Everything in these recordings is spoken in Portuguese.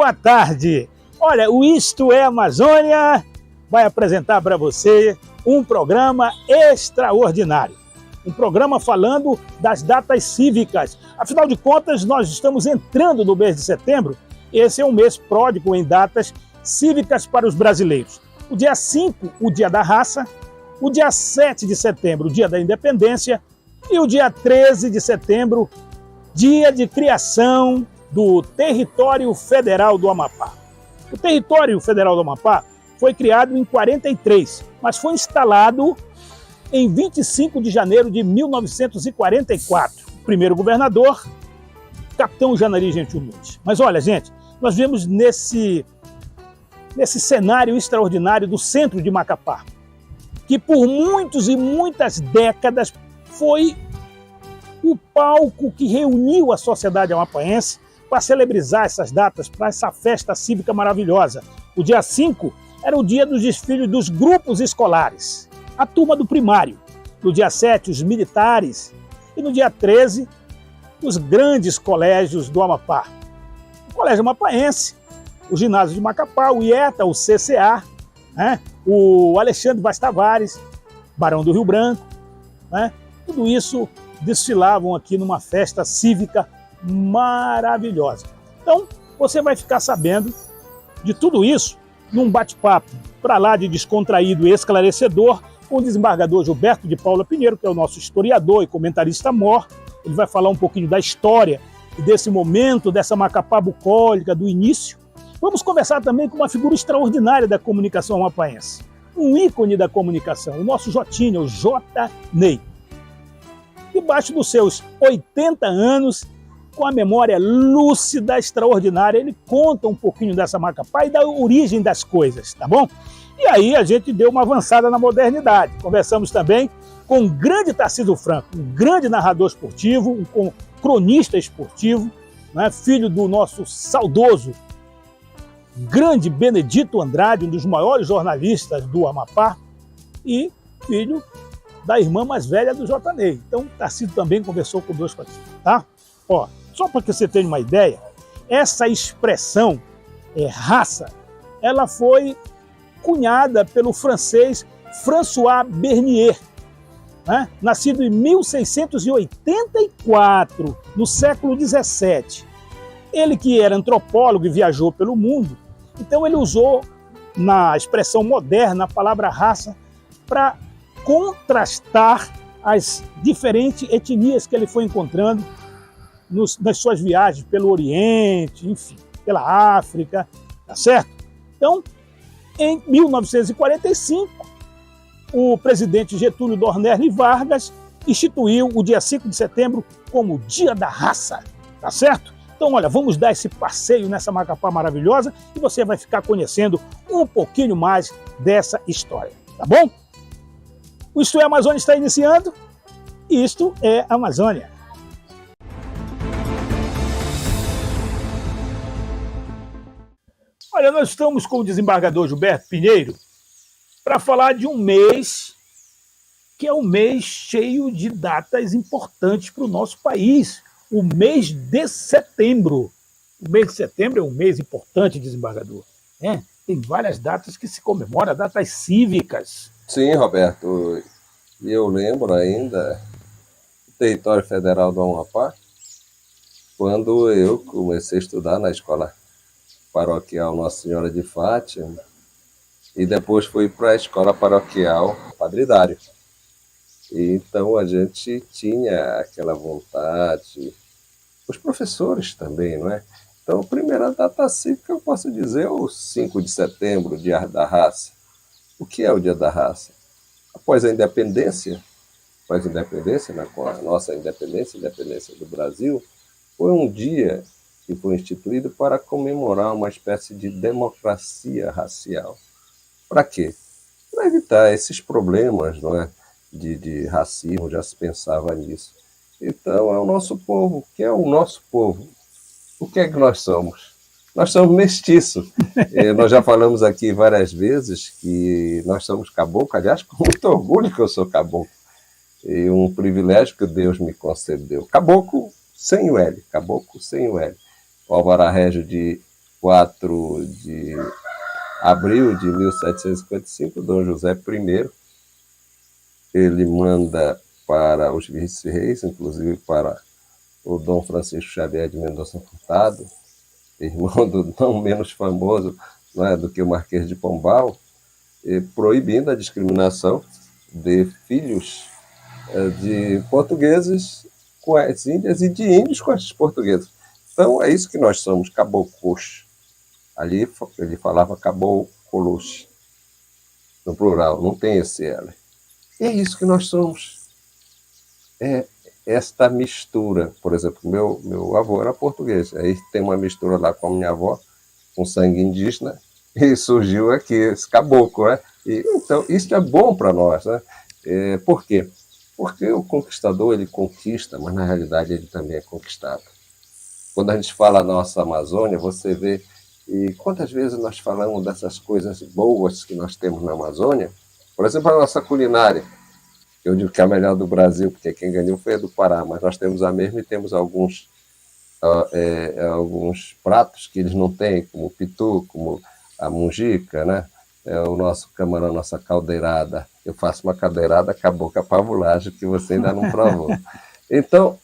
boa tarde. Olha, o Isto é Amazônia vai apresentar para você um programa extraordinário. Um programa falando das datas cívicas. Afinal de contas, nós estamos entrando no mês de setembro. Esse é um mês pródigo em datas cívicas para os brasileiros. O dia 5, o Dia da Raça. O dia 7 de setembro, o Dia da Independência. E o dia 13 de setembro, dia de criação do Território Federal do Amapá. O Território Federal do Amapá foi criado em 43, mas foi instalado em 25 de janeiro de 1944. O primeiro governador, Capitão Janari Gentil Mendes. Mas olha, gente, nós vemos nesse cenário extraordinário do centro de Macapá, que por muitos e muitas décadas foi o palco que reuniu a sociedade amapaense para celebrar essas datas, para essa festa cívica maravilhosa. O dia 5 era o dia dos desfiles dos grupos escolares, a turma do primário. No dia 7, os militares. E no dia 13, os grandes colégios do Amapá. O Colégio Amapaense, o Ginásio de Macapá, o IETA, o CCA, né? O Alexandre Vaz Tavares, Barão do Rio Branco, né? Tudo isso desfilavam aqui numa festa cívica maravilhosa. Então, você vai ficar sabendo de tudo isso num bate-papo para lá de descontraído e esclarecedor com o desembargador Gilberto de Paula Pinheiro, que é o nosso historiador e comentarista mor. Ele vai falar um pouquinho da história e desse momento, dessa Macapá bucólica, do início. Vamos conversar também com uma figura extraordinária da comunicação amapaense, um ícone da comunicação, o nosso Jotinha, o J. Ney. Debaixo dos seus 80 anos, com a memória lúcida, extraordinária, ele conta um pouquinho dessa Macapá e da origem das coisas, tá bom? E aí a gente deu uma avançada na modernidade. Conversamos também com o grande Tarcísio Franco, um grande narrador esportivo, um cronista esportivo, né, filho do nosso saudoso grande Benedito Andrade, um dos maiores jornalistas do Amapá, e filho da irmã mais velha do J. Ney. Então, Tarcísio também conversou com dois partidos, tá? Ó, só para que você tenha uma ideia, essa expressão, raça, ela foi cunhada pelo francês François Bernier, né? Nascido em 1684, no século XVII. Ele que era antropólogo e viajou pelo mundo, então ele usou na expressão moderna a palavra raça para contrastar as diferentes etnias que ele foi encontrando nas suas viagens pelo Oriente, enfim, pela África, tá certo? Então, em 1945, o presidente Getúlio Dornelles Vargas instituiu o dia 5 de setembro como Dia da Raça, tá certo? Então, olha, vamos dar esse passeio nessa Macapá maravilhosa e você vai ficar conhecendo um pouquinho mais dessa história, tá bom? O Isto é Amazônia está iniciando. Isto é Amazônia. Olha, nós estamos com o desembargador Gilberto Pinheiro para falar de um mês que é um mês cheio de datas importantes para o nosso país. O mês de setembro. O mês de setembro é um mês importante, desembargador. Tem várias datas que se comemoram, datas cívicas. Sim, Roberto. E eu lembro ainda do Território Federal do Amapá, quando eu comecei a estudar na escola paroquial Nossa Senhora de Fátima e depois fui para a escola paroquial Padre Dário. E então a gente tinha aquela vontade, os professores também, não é? Então, a primeira data cívica, eu posso dizer, é o 5 de setembro, Dia da Raça. O que é o Dia da Raça? Após a independência, com a nossa independência, a independência do Brasil, foi um dia que foi instituído para comemorar uma espécie de democracia racial. Para quê? Para evitar esses problemas, não é? De racismo, já se pensava nisso. Então, é o nosso povo. O que é o nosso povo? O que é que nós somos? Nós somos mestiços. Nós já falamos aqui várias vezes que nós somos caboclo, aliás, com muito orgulho que eu sou caboclo. E um privilégio que Deus me concedeu. Caboclo sem o L, caboclo sem o L. O Alvará Régio de 4 de abril de 1755, Dom José I, ele manda para os vice-reis, inclusive para o Dom Francisco Xavier de Mendonça Furtado, irmão do não menos famoso, né, do que o Marquês de Pombal, proibindo a discriminação de filhos de portugueses com as índias e de índios com as portuguesas. Então é isso que nós somos, caboclos. Ali ele falava caboclos, no plural, não tem esse L. E é isso que nós somos. É esta mistura. Por exemplo, meu avô era português, aí tem uma mistura lá com a minha avó, com sangue indígena, e surgiu aqui esse caboclo, né? Então, isso é bom para nós, né? Por quê? Porque o conquistador, ele conquista, mas na realidade ele também é conquistado. Quando a gente fala nossa Amazônia, você vê, e quantas vezes nós falamos dessas coisas boas que nós temos na Amazônia, por exemplo, a nossa culinária. Eu digo que é a melhor do Brasil, porque quem ganhou foi a do Pará, mas nós temos a mesma e temos alguns pratos que eles não têm, como o pitu, como a mungica, né? O nosso camarão, a nossa caldeirada. Eu faço uma caldeirada com a boca pavulagem, que você ainda não provou. Então,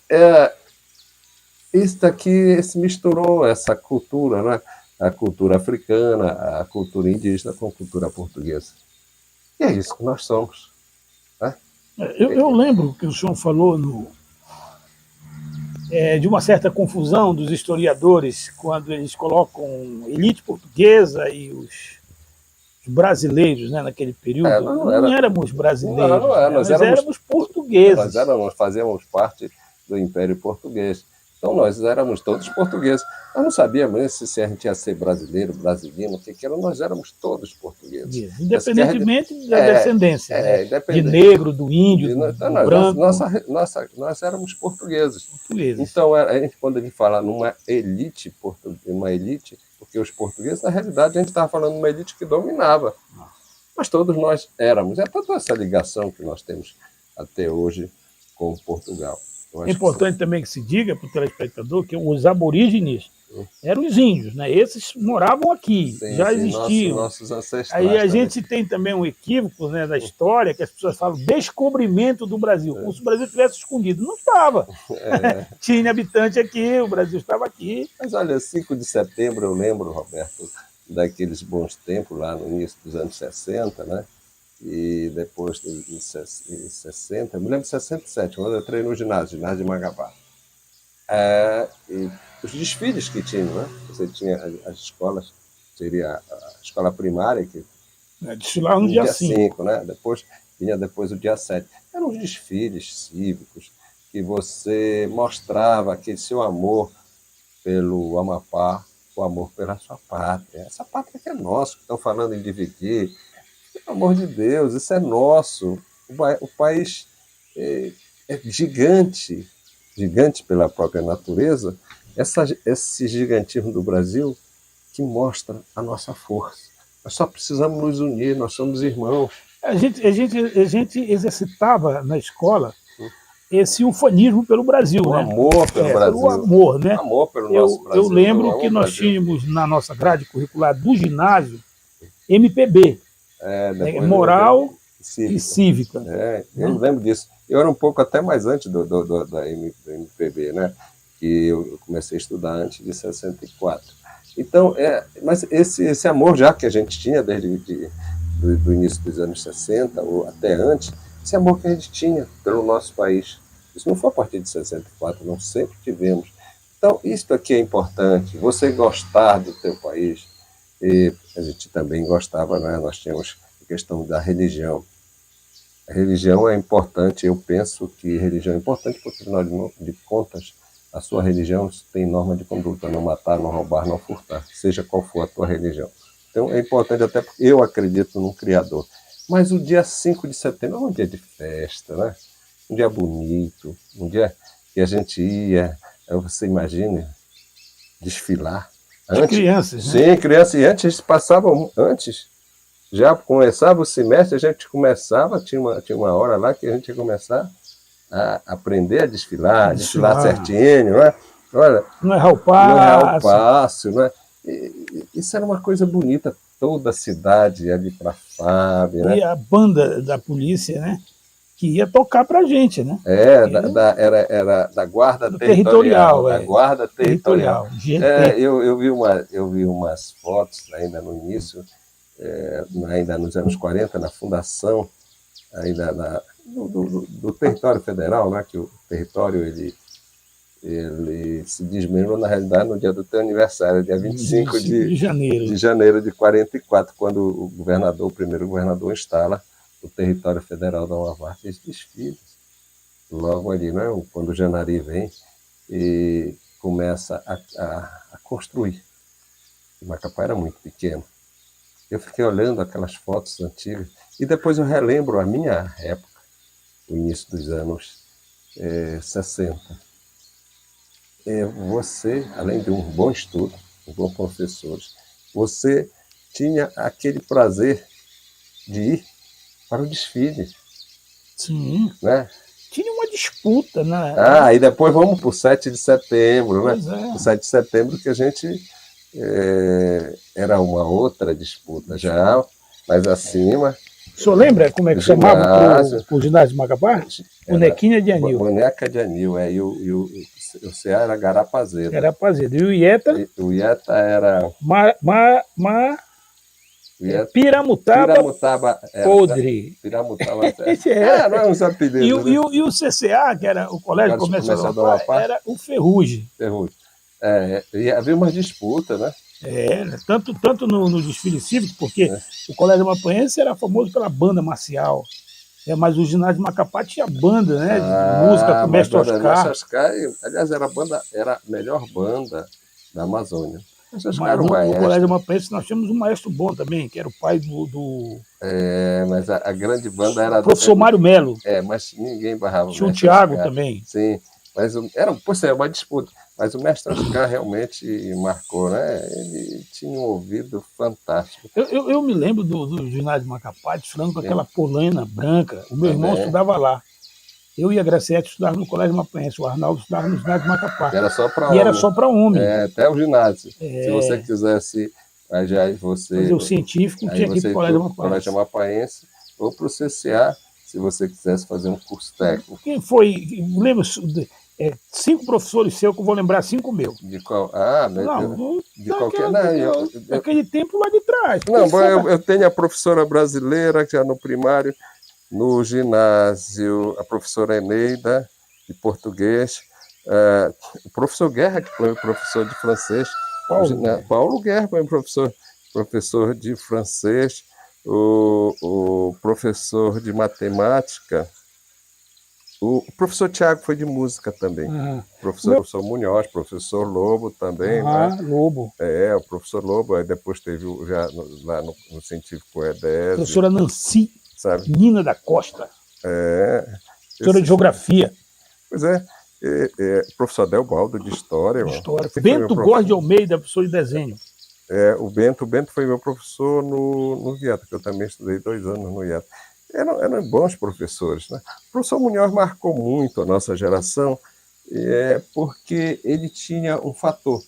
isso daqui se misturou, essa cultura, né? A cultura africana, a cultura indígena com a cultura portuguesa. E é isso que nós somos. Né? Eu lembro que o senhor falou de uma certa confusão dos historiadores quando eles colocam elite portuguesa e os brasileiros, né, naquele período. Não éramos brasileiros, nós éramos portugueses. Nós fazíamos parte do Império Português. Então nós éramos todos portugueses. Nós não sabíamos se a gente ia ser brasileiro, brasileiro, o que era, nós éramos todos portugueses. Independentemente da descendência, de negro, do índio, do branco. Nós éramos portugueses. Então, quando a gente fala numa elite, porque os portugueses, na realidade, a gente estava falando de uma elite que dominava. Mas todos nós éramos. É toda essa ligação que nós temos até hoje com Portugal. É importante também que se diga para o telespectador que os aborígenes eram os índios, né? Esses moravam aqui, já existiam. Nossos ancestrais. Aí a gente tem também um equívoco, né, da história, que as pessoas falam descobrimento do Brasil, como se o Brasil tivesse escondido. Não estava. Tinha habitante aqui, o Brasil estava aqui. Mas olha, 5 de setembro, eu lembro, Roberto, daqueles bons tempos lá no início dos anos 60, né? E depois de 60, eu me lembro de 67, quando eu entrei no ginásio de Magabá. E os desfiles que tinham, né? Você tinha as escolas, seria a escola primária, que desfilaram no dia 5, né? Vinha depois o dia 7. Eram os desfiles cívicos que você mostrava aquele seu amor pelo Amapá, o amor pela sua pátria. Essa pátria que é nossa, que estão falando em dividir. Pelo amor de Deus, isso é nosso. O país é gigante, gigante pela própria natureza. Esse gigantismo do Brasil que mostra a nossa força. Nós só precisamos nos unir, nós somos irmãos. A gente exercitava na escola esse ufanismo pelo Brasil. O amor pelo Brasil. O amor, né? O amor pelo nosso Brasil. Eu lembro que nós tínhamos na nossa grade curricular do ginásio MPB. Moral e cívica. Eu lembro disso. Eu era um pouco até mais antes da MPB, né? Que eu comecei a estudar antes de 64. Então, mas esse amor já que a gente tinha desde do início dos anos 60 ou até antes, esse amor que a gente tinha pelo nosso país. Isso não foi a partir de 64, não, sempre tivemos. Então, isso aqui é importante, você gostar do teu país. E a gente também gostava, né? Nós tínhamos a questão da religião. A religião é importante, eu penso que religião é importante porque, afinal de contas, a sua religião tem norma de conduta, não matar, não roubar, não furtar, seja qual for a tua religião. Então é importante até porque eu acredito num Criador. Mas o dia 5 de setembro é um dia de festa, né? Um dia bonito, um dia que a gente ia, você imagina, desfilar. De crianças, né? Sim, crianças. E antes já começava o semestre, a gente começava, tinha uma hora lá que a gente ia começar a aprender a desfilar certinho, né? Olha, não errar o passo, né? Isso era uma coisa bonita, toda a cidade ali para a FAB, né? E a banda da polícia, né? Que ia tocar pra gente, né? Era da Guarda Do Territorial, territorial, da Guarda Territorial. GT. Eu vi umas fotos ainda no início, ainda nos anos 40, na fundação ainda do território federal, né? Que o território ele se desmembrou, na realidade, no dia do teu aniversário, dia 25 de janeiro. De janeiro de 44, quando o primeiro governador instala o território federal da Amapá, fez desfiles. Logo ali, né, quando o Janari vem e começa a construir. O Macapá era muito pequeno. Eu fiquei olhando aquelas fotos antigas e depois eu relembro a minha época, o início dos anos 60. Você, além de um bom estudo, um bom professor, você tinha aquele prazer de ir para o desfile. Sim. Né? Tinha uma disputa, né? E depois vamos para o 7 de setembro, pois né? É. O 7 de setembro que a gente era uma outra disputa já, mais acima. O senhor lembra como é que chamava o ginásio de Macapá? Bonequinha de Anil. Boneca de Anil, e o CA era Garapazedo. Garapazedo. E o IETA? O IETA era... Piramutaba Podre. Piramutaba. Não é uns apelidos. E o CCA, que era o Colégio Comercial do Amapá, era o Ferrugem. E havia uma disputa, né? Tanto no desfile cívico, porque o Colégio Amapaense era famoso pela banda marcial. Mas o ginásio de Macapá tinha banda, né? De música com o Mestre Oscar. Aliás, era a melhor banda da Amazônia. Mas no Colégio Amapaense nós tínhamos um maestro bom também, que era o pai do... mas a grande banda era... O professor Mário Melo. Mas ninguém barrava. Tinha o Thiago também. Sim, mas era uma disputa. Mas o Mestre Oscar realmente marcou, né? Ele tinha um ouvido fantástico. Eu me lembro do ginásio de Macapá, desfilando com aquela polena branca. O meu irmão estudava lá. Eu e a Graciete estudava no Colégio Amapaense, o Arnaldo estudava no ginásio de Macapá. Era só para homem. Era só para homem. Até o ginásio. Se você quisesse, aí você... Fazer o científico, tinha que ir para o Colégio Amapaense. Ou para o CCA, se você quisesse fazer um curso técnico. Quem foi? Lembro... 5 professores seus, que eu vou lembrar 5 meus. De qual? De qualquer... Daquele tempo lá de trás. Eu tenho a professora brasileira, que já no primário, no ginásio, a professora Eneida, de português, o professor Guerra, que foi professor de francês, Paulo Guerra foi professor de francês, o professor de matemática, o professor Tiago foi de música também. Professor Munhoz, professor Lobo também. Lobo. O professor Lobo, aí depois teve já lá no Científico Edésio. Professora Nancy, sabe? Nina da Costa. Professora de Geografia. Pois professor Adelbaldo, de História. Bento Góes de Almeida, professor de desenho. O Bento foi meu professor no IETA, que eu também estudei 2 anos no IETA. Eram bons professores, né? O professor Munhoz marcou muito a nossa geração, porque ele tinha um fator.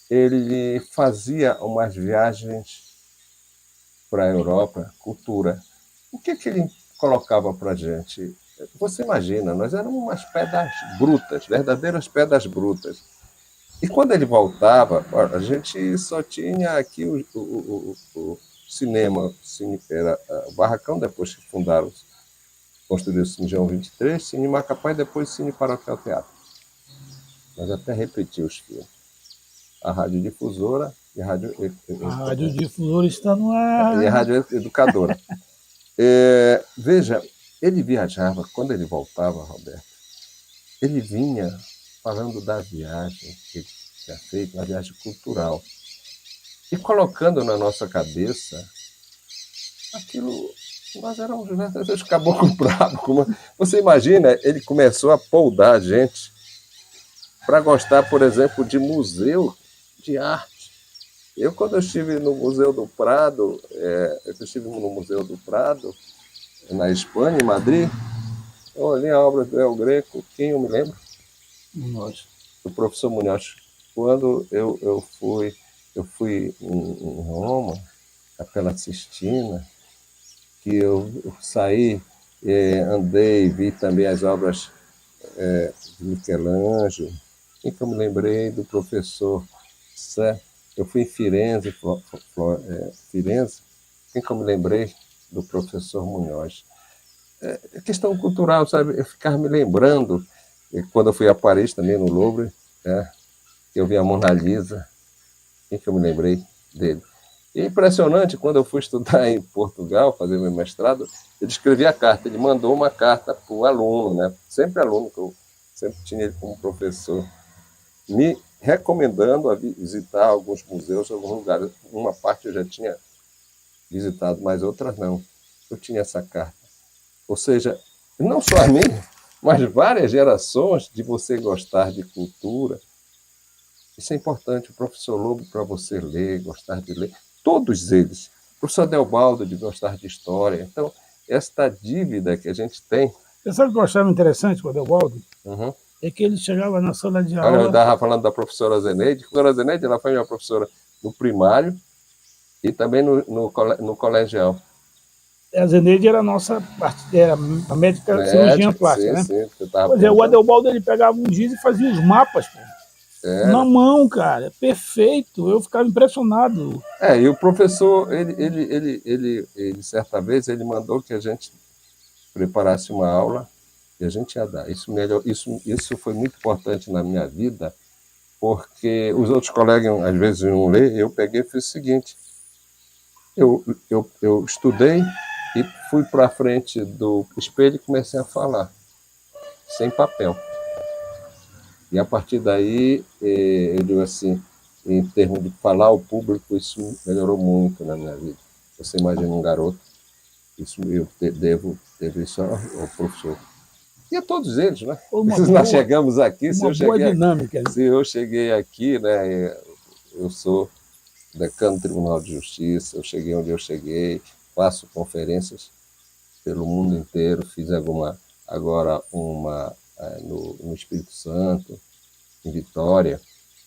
Ele fazia umas viagens para a Europa, cultura. O que ele colocava para a gente? Você imagina, nós éramos umas pedras brutas, verdadeiras pedras brutas. E quando ele voltava, a gente só tinha aqui o cinema, era o Barracão, depois que construíram o Cine João 23, Cine Macapá e depois o Cine Paroquial Teatro. Nós até repetimos os filmes. A radiodifusora e a rádio... A radiodifusora está no ar. E a rádio educadora. Veja, ele viajava, quando ele voltava, Roberto, ele vinha falando da viagem que ele tinha feito, uma viagem cultural. E colocando na nossa cabeça aquilo, nós éramos verdadeiros caboclos bravos. Você imagina, ele começou a poldar a gente para gostar, por exemplo, de museu de arte. Quando eu estive no Museu do Prado, na Espanha, em Madrid, eu olhei a obra do El Greco, quem eu me lembro? Munhoz. Do professor Munhoz. Quando eu fui eu fui em Roma, Capela Sistina, que eu saí, andei, vi também as obras de Michelangelo. Em que eu me lembrei do professor Sé. Eu fui em Firenze, Firenze. Em que eu me lembrei do professor Munhoz. É questão cultural, sabe? Eu ficava me lembrando, quando eu fui a Paris também, no Louvre, eu vi a Mona Lisa. Em que eu me lembrei dele. E é impressionante, quando eu fui estudar em Portugal, fazer meu mestrado, ele escrevia a carta, ele mandou uma carta para o aluno, né? Sempre aluno, que eu sempre tinha ele como professor, me recomendando a visitar alguns museus, alguns lugares. Uma parte eu já tinha visitado, mas outras não. Eu tinha essa carta. Ou seja, não só a mim, mas várias gerações de você gostar de cultura. Isso é importante, o professor Lobo, para você ler, gostar de ler. Todos eles. O professor Delbaldo, de gostar de história. Então, esta dívida que a gente tem... Você sabe o que eu achava interessante com o Adelbaldo? Uhum. É que ele chegava na sala de Olha, aula... eu estava falando da professora Zeneide. A professora Zeneide, ela foi minha professora no primário e também no colegial. A Zeneide era a nossa era a médica cirurgiã plástica, sim, né? Sim, Pois é, o Adelbaldo ele pegava um giz e fazia os mapas, pô. Na mão, cara, perfeito. Eu ficava impressionado. E o professor, ele certa vez, ele mandou que a gente preparasse uma aula e a gente ia dar. Isso foi muito importante na minha vida, porque os outros colegas, às vezes, iam ler, eu peguei e fiz o seguinte. Eu estudei e fui para a frente do espelho e comecei a falar, sem papel. E a partir daí, eu digo assim, em termos de falar ao público, isso melhorou muito na minha vida. Você imagina um garoto, isso eu devo isso ao professor. E a todos eles, né? Nós chegamos aqui, se eu cheguei aqui, né, eu sou decano do Tribunal de Justiça, eu cheguei onde eu cheguei, faço conferências pelo mundo inteiro, fiz agora uma no Espírito Santo, em Vitória.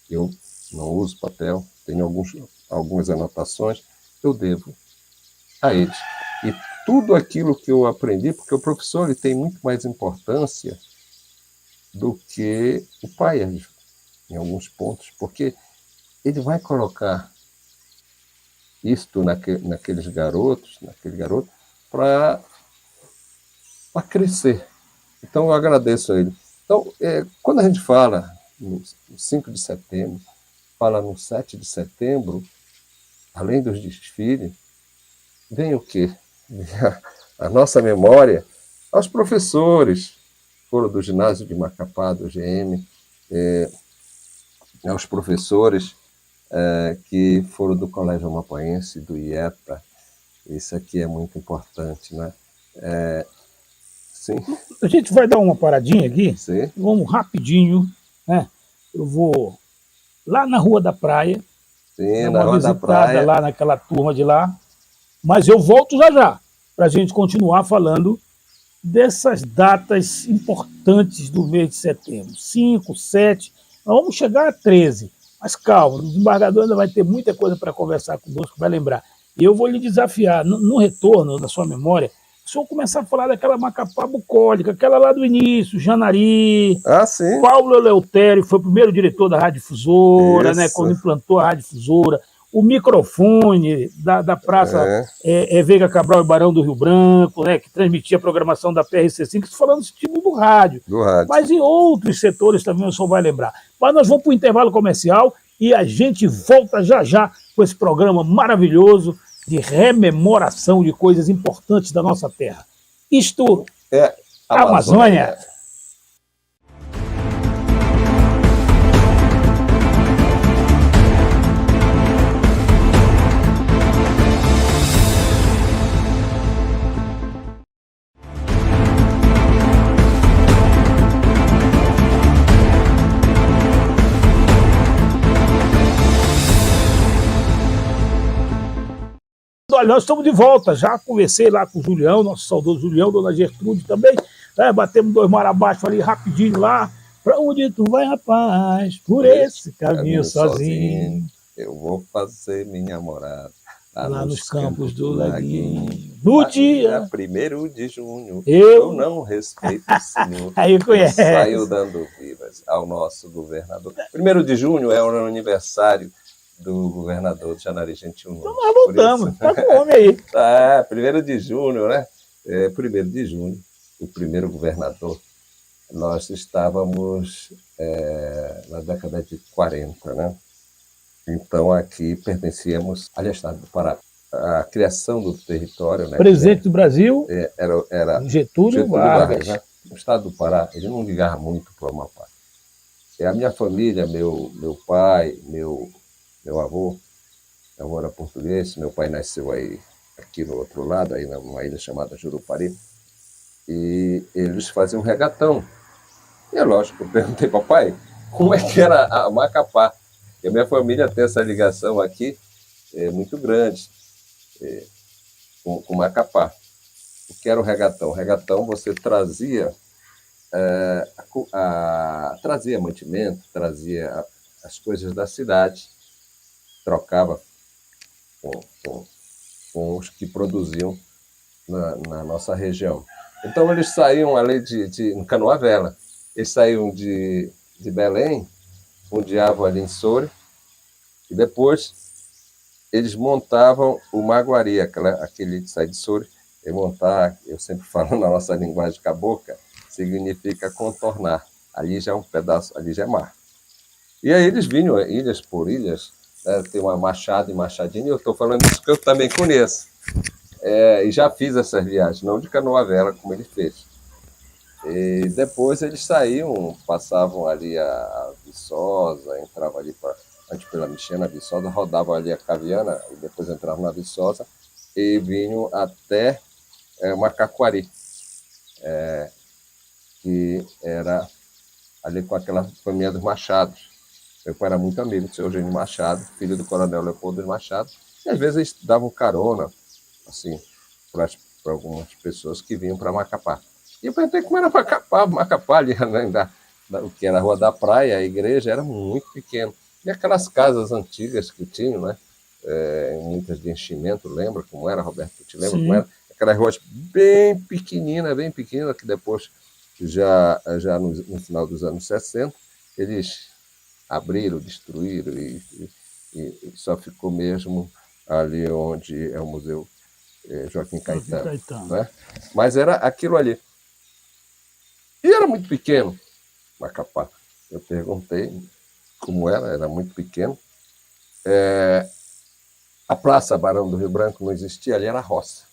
Eu não uso papel, tenho algumas anotações, eu devo a eles. E tudo aquilo que eu aprendi, porque o professor ele tem muito mais importância do que o pai, em alguns pontos, porque ele vai colocar isto naquele garoto, para crescer. Então, eu agradeço a ele. Então, quando a gente fala no 5 de setembro, fala no 7 de setembro, além dos desfiles, vem o quê? A nossa memória aos professores, foram do ginásio de Macapá, do GM, aos professores que foram do Colégio Amapoense, do IEPA. Isso aqui é muito importante, né? Sim. A gente vai dar uma paradinha aqui. Sim. Vamos rapidinho, né? Eu vou lá na Rua da Praia. Sim, na Rua da Praia. Lá naquela turma de lá. Mas eu volto já, para a gente continuar falando dessas datas importantes do mês de setembro. 5, 7, nós vamos chegar a 13. Mas calma, o desembargador ainda vai ter muita coisa para conversar conosco, vai lembrar. E eu vou lhe desafiar, no retorno da sua memória, o senhor começar a falar daquela Macapá bucólica, aquela lá do início, Janari, sim. Paulo Eleutério foi o primeiro diretor da Radiodifusora, né, quando implantou a Radiodifusora, o microfone da Praça Veiga Cabral e Barão do Rio Branco, né, que transmitia a programação da PRC5, isso falando desse tipo do rádio. Mas em outros setores também o senhor vai lembrar. Mas nós vamos para o intervalo comercial e a gente volta já com esse programa maravilhoso de rememoração de coisas importantes da nossa terra. Isto é Amazônia. Olha, nós estamos de volta, já conversei lá com o Julião, nosso saudoso Julião, dona Gertrude também, né? Batemos 2 mar abaixo ali rapidinho lá. Pra onde tu vai, rapaz? Por esse caminho sozinho. eu vou fazer minha morada lá nos campos do Laguinho. Laguinho. No dia 1º de junho, eu não respeito o senhor. aí conhece. Saiu dando vivas ao nosso governador. 1º de junho é o aniversário do governador Janari Gentil Nunes. Então nós voltamos, tá com o homem aí. Tá, 1º de junho, né? 1º de junho, o primeiro governador. Nós estávamos na década de 40, né? Então aqui pertencíamos ao estado do Pará. A criação do território, né? Presidente do Brasil, era Getúlio Vargas. Né? O estado do Pará, ele não ligava muito para o Amapá. A minha família, meu pai, meu avô era português, meu pai nasceu aí aqui no outro lado, aí numa ilha chamada Jurupari, e eles faziam regatão. E é lógico, eu perguntei, papai, como é que era a Macapá? E a minha família tem essa ligação aqui muito grande com Macapá. O que era o regatão? O regatão você trazia trazia mantimento, trazia as coisas da cidade, trocava com os que produziam na nossa região. Então eles saíam ali no Canoa-Vela, eles saíam de Belém, fundeavam ali em Soure, e depois eles montavam o Maguari, aquele que sai de Soure, e montar, eu sempre falo na nossa linguagem cabocla, significa contornar. Ali já é um pedaço, ali já é mar. E aí eles vinham ilhas por ilhas, né, tem uma Machado e Machadinho, e eu estou falando isso que eu também conheço. E já fiz essas viagens, não de Canoa-Vela, como ele fez. E depois eles saíam, passavam ali a Viçosa, entravam ali antes pela Michena, Viçosa, rodavam ali a Caviana, e depois entravam na Viçosa, e vinham até Macaquari, que era ali com aquela família dos Machados. Meu pai era muito amigo do seu Eugênio Machado, filho do coronel Leopoldo Machado, e às vezes eles davam carona, assim, para algumas pessoas que vinham para Macapá. E eu perguntei como era Macapá ali, né, o que era a Rua da Praia, a igreja era muito pequeno. E aquelas casas antigas que tinham, né, muitas de enchimento, lembra como era, Roberto? Te lembra como era? Aquelas ruas bem pequenina, que depois, já no final dos anos 60, eles abriram, destruíram e só ficou mesmo ali onde é o Museu Joaquim Caetano. Né? Mas era aquilo ali. E era muito pequeno, Macapá. Eu perguntei como era muito pequeno. A Praça Barão do Rio Branco não existia, ali era roça.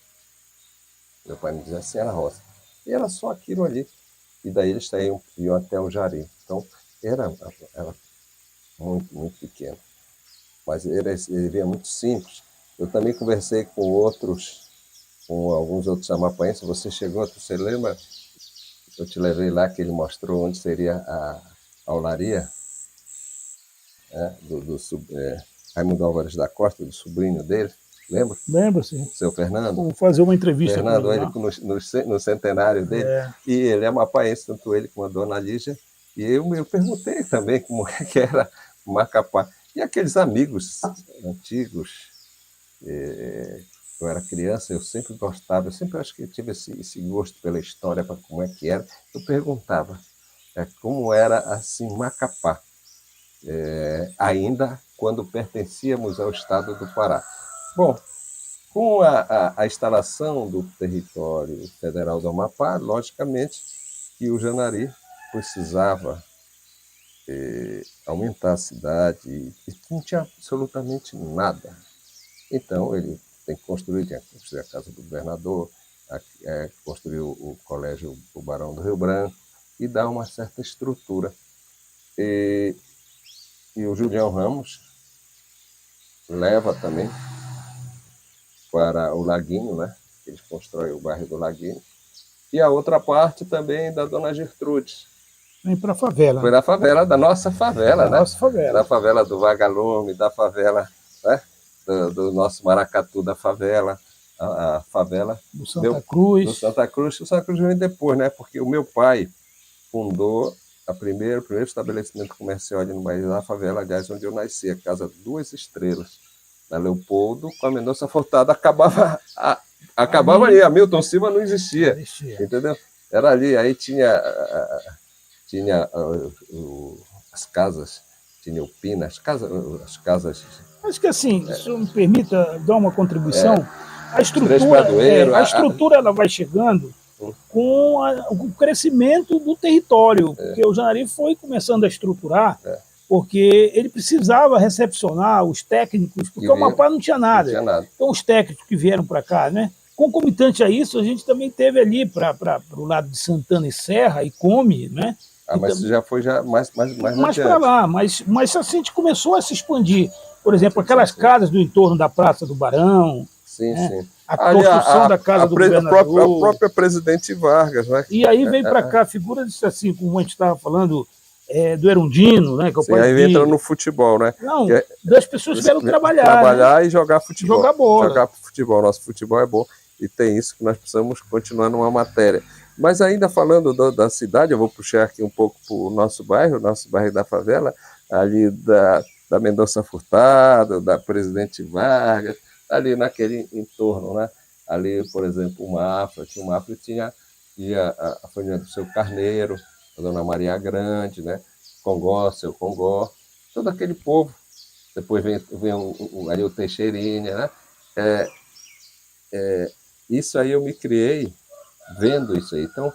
Meu pai me dizia assim, era roça. E era só aquilo ali. E daí eles iam até o Jari. Então, era muito, muito pequeno. Mas ele via muito simples. Eu também conversei com alguns outros amapaenses. Você lembra? Eu te levei lá, que ele mostrou onde seria a olaria, do Raimundo Álvares da Costa, do sobrinho dele. Lembra? Lembro, sim. Seu Fernando. Vou fazer uma entrevista Fernando, com ele no centenário dele. E ele é amapaense, tanto ele como a dona Lígia. E eu perguntei também como é que era Macapá. E aqueles amigos antigos, eu era criança, eu sempre gostava, eu sempre acho que tive esse gosto pela história, para como é que era. Eu perguntava como era assim Macapá, ainda quando pertencíamos ao estado do Pará. Bom, com a instalação do território federal do Amapá, logicamente que o Janari precisava aumentar a cidade e não tinha absolutamente nada. Então ele tem que construir a casa do governador, construir o colégio o Barão do Rio Branco e dar uma certa estrutura. E o Julião Ramos leva também para o Laguinho, né? Eles constroem o bairro do Laguinho. E a outra parte também da Dona Gertrudes. Vem para a favela. Foi na favela, da nossa favela, né? Nossa favela. Da favela do Vagalume, da favela, né? Do nosso Maracatu da favela, a favela do Santa Cruz. O Santa Cruz veio depois, né? Porque o meu pai fundou o primeiro estabelecimento comercial ali no bairro da Favela, aliás, onde eu nasci, a Casa Duas Estrelas, na Leopoldo, com a Mendonça Furtado, acabava ali, a Milton Silva não existia, entendeu? Era ali, aí tinha as casas, tinha o Pina, as casas... Acho que assim, se me permita dar uma contribuição, a estrutura ela vai chegando com o crescimento do território, porque o Janari foi começando a estruturar, porque ele precisava recepcionar os técnicos, porque o Amapá não tinha nada. Então os técnicos que vieram para cá, né? Concomitante a isso, a gente também teve ali para o lado de Santana e Serra, e Come, né? Mas isso já foi mais para lá, mas assim a gente começou a se expandir. Por exemplo, aquelas casas do entorno da Praça do Barão, sim. A construção da casa do governador. A própria Presidente Vargas, né? E aí vem para cá figuras assim, como a gente estava falando, do Erundino, né? Que é o pai aí entra no futebol, né? Não, das pessoas que vieram trabalhar. Trabalhar, né? E jogar futebol. Jogar bola. Jogar futebol. Nosso futebol é bom e tem isso que nós precisamos continuar numa matéria. Mas ainda falando da cidade, eu vou puxar aqui um pouco para o nosso bairro da Favela, ali da Mendonça Furtado, da Presidente Vargas, ali naquele entorno, né? Ali, por exemplo, o Mafra tinha a família do seu Carneiro, a Dona Maria Grande, né? Seu Congó, todo aquele povo. Depois vem ali o Teixeirinha, né? Isso aí eu me criei vendo isso aí. Então,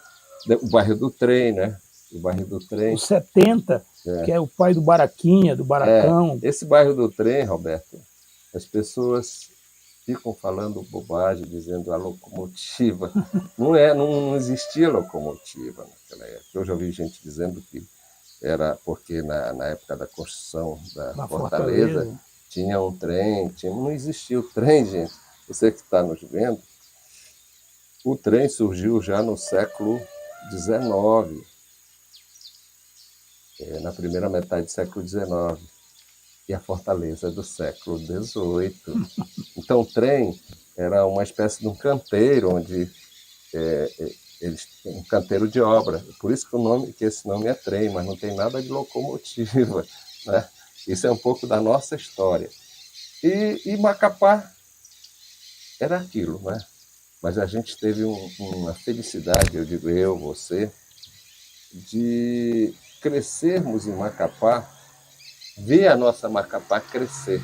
o bairro do Trem, né? O bairro do Trem. O 70, que é o pai do Baraquinha, do Baracão. Esse bairro do Trem, Roberto, as pessoas ficam falando bobagem, dizendo a locomotiva. Não existia locomotiva naquela época. Eu já ouvi gente dizendo que era porque na época da construção da Fortaleza tinha um trem, não existia o trem, gente. Você que está nos vendo, o trem surgiu já no século XIX, na primeira metade do século XIX. E a Fortaleza do século XVIII. Então, o trem era uma espécie de um canteiro, onde um canteiro de obra. Por isso que esse nome é trem, mas não tem nada de locomotiva, né? Isso é um pouco da nossa história. E Macapá era aquilo, né? Mas a gente teve uma felicidade, eu digo você, de crescermos em Macapá, ver a nossa Macapá crescer.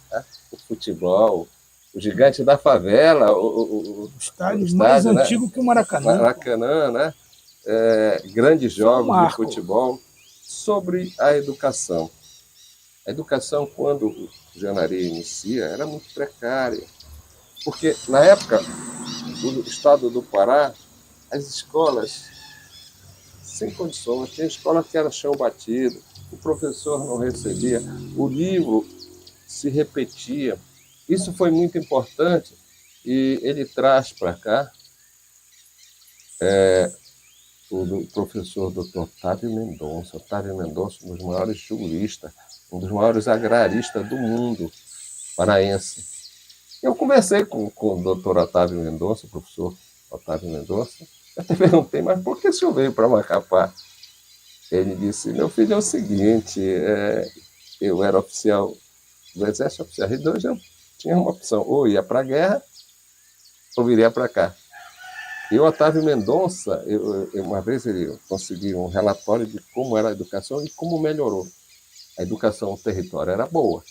Né? O futebol, o gigante da favela, o estádio mais antigo, né? Que o Maracanã. Maracanã, né? Grandes jogos de futebol. Sobre a educação. A educação, quando o Janari inicia, era muito precária. Porque, na época, no estado do Pará, as escolas, sem condições, tinha escola que era chão batido, o professor não recebia, o livro se repetia. Isso foi muito importante e ele traz para cá o professor Dr. Otávio Mendonça. Otávio Mendonça, um dos maiores juristas, um dos maiores agraristas do mundo paraense. Eu conversei com o Dr. Otávio Mendonça, o professor Otávio Mendonça, eu até perguntei, mas por que o senhor veio para Macapá? Ele disse, meu filho, é o seguinte, eu era oficial do Exército, oficial de 2, eu tinha uma opção, ou ia para a guerra, ou viria para cá. E o Otávio Mendonça, uma vez ele conseguiu um relatório de como era a educação e como melhorou. A educação no território era boa.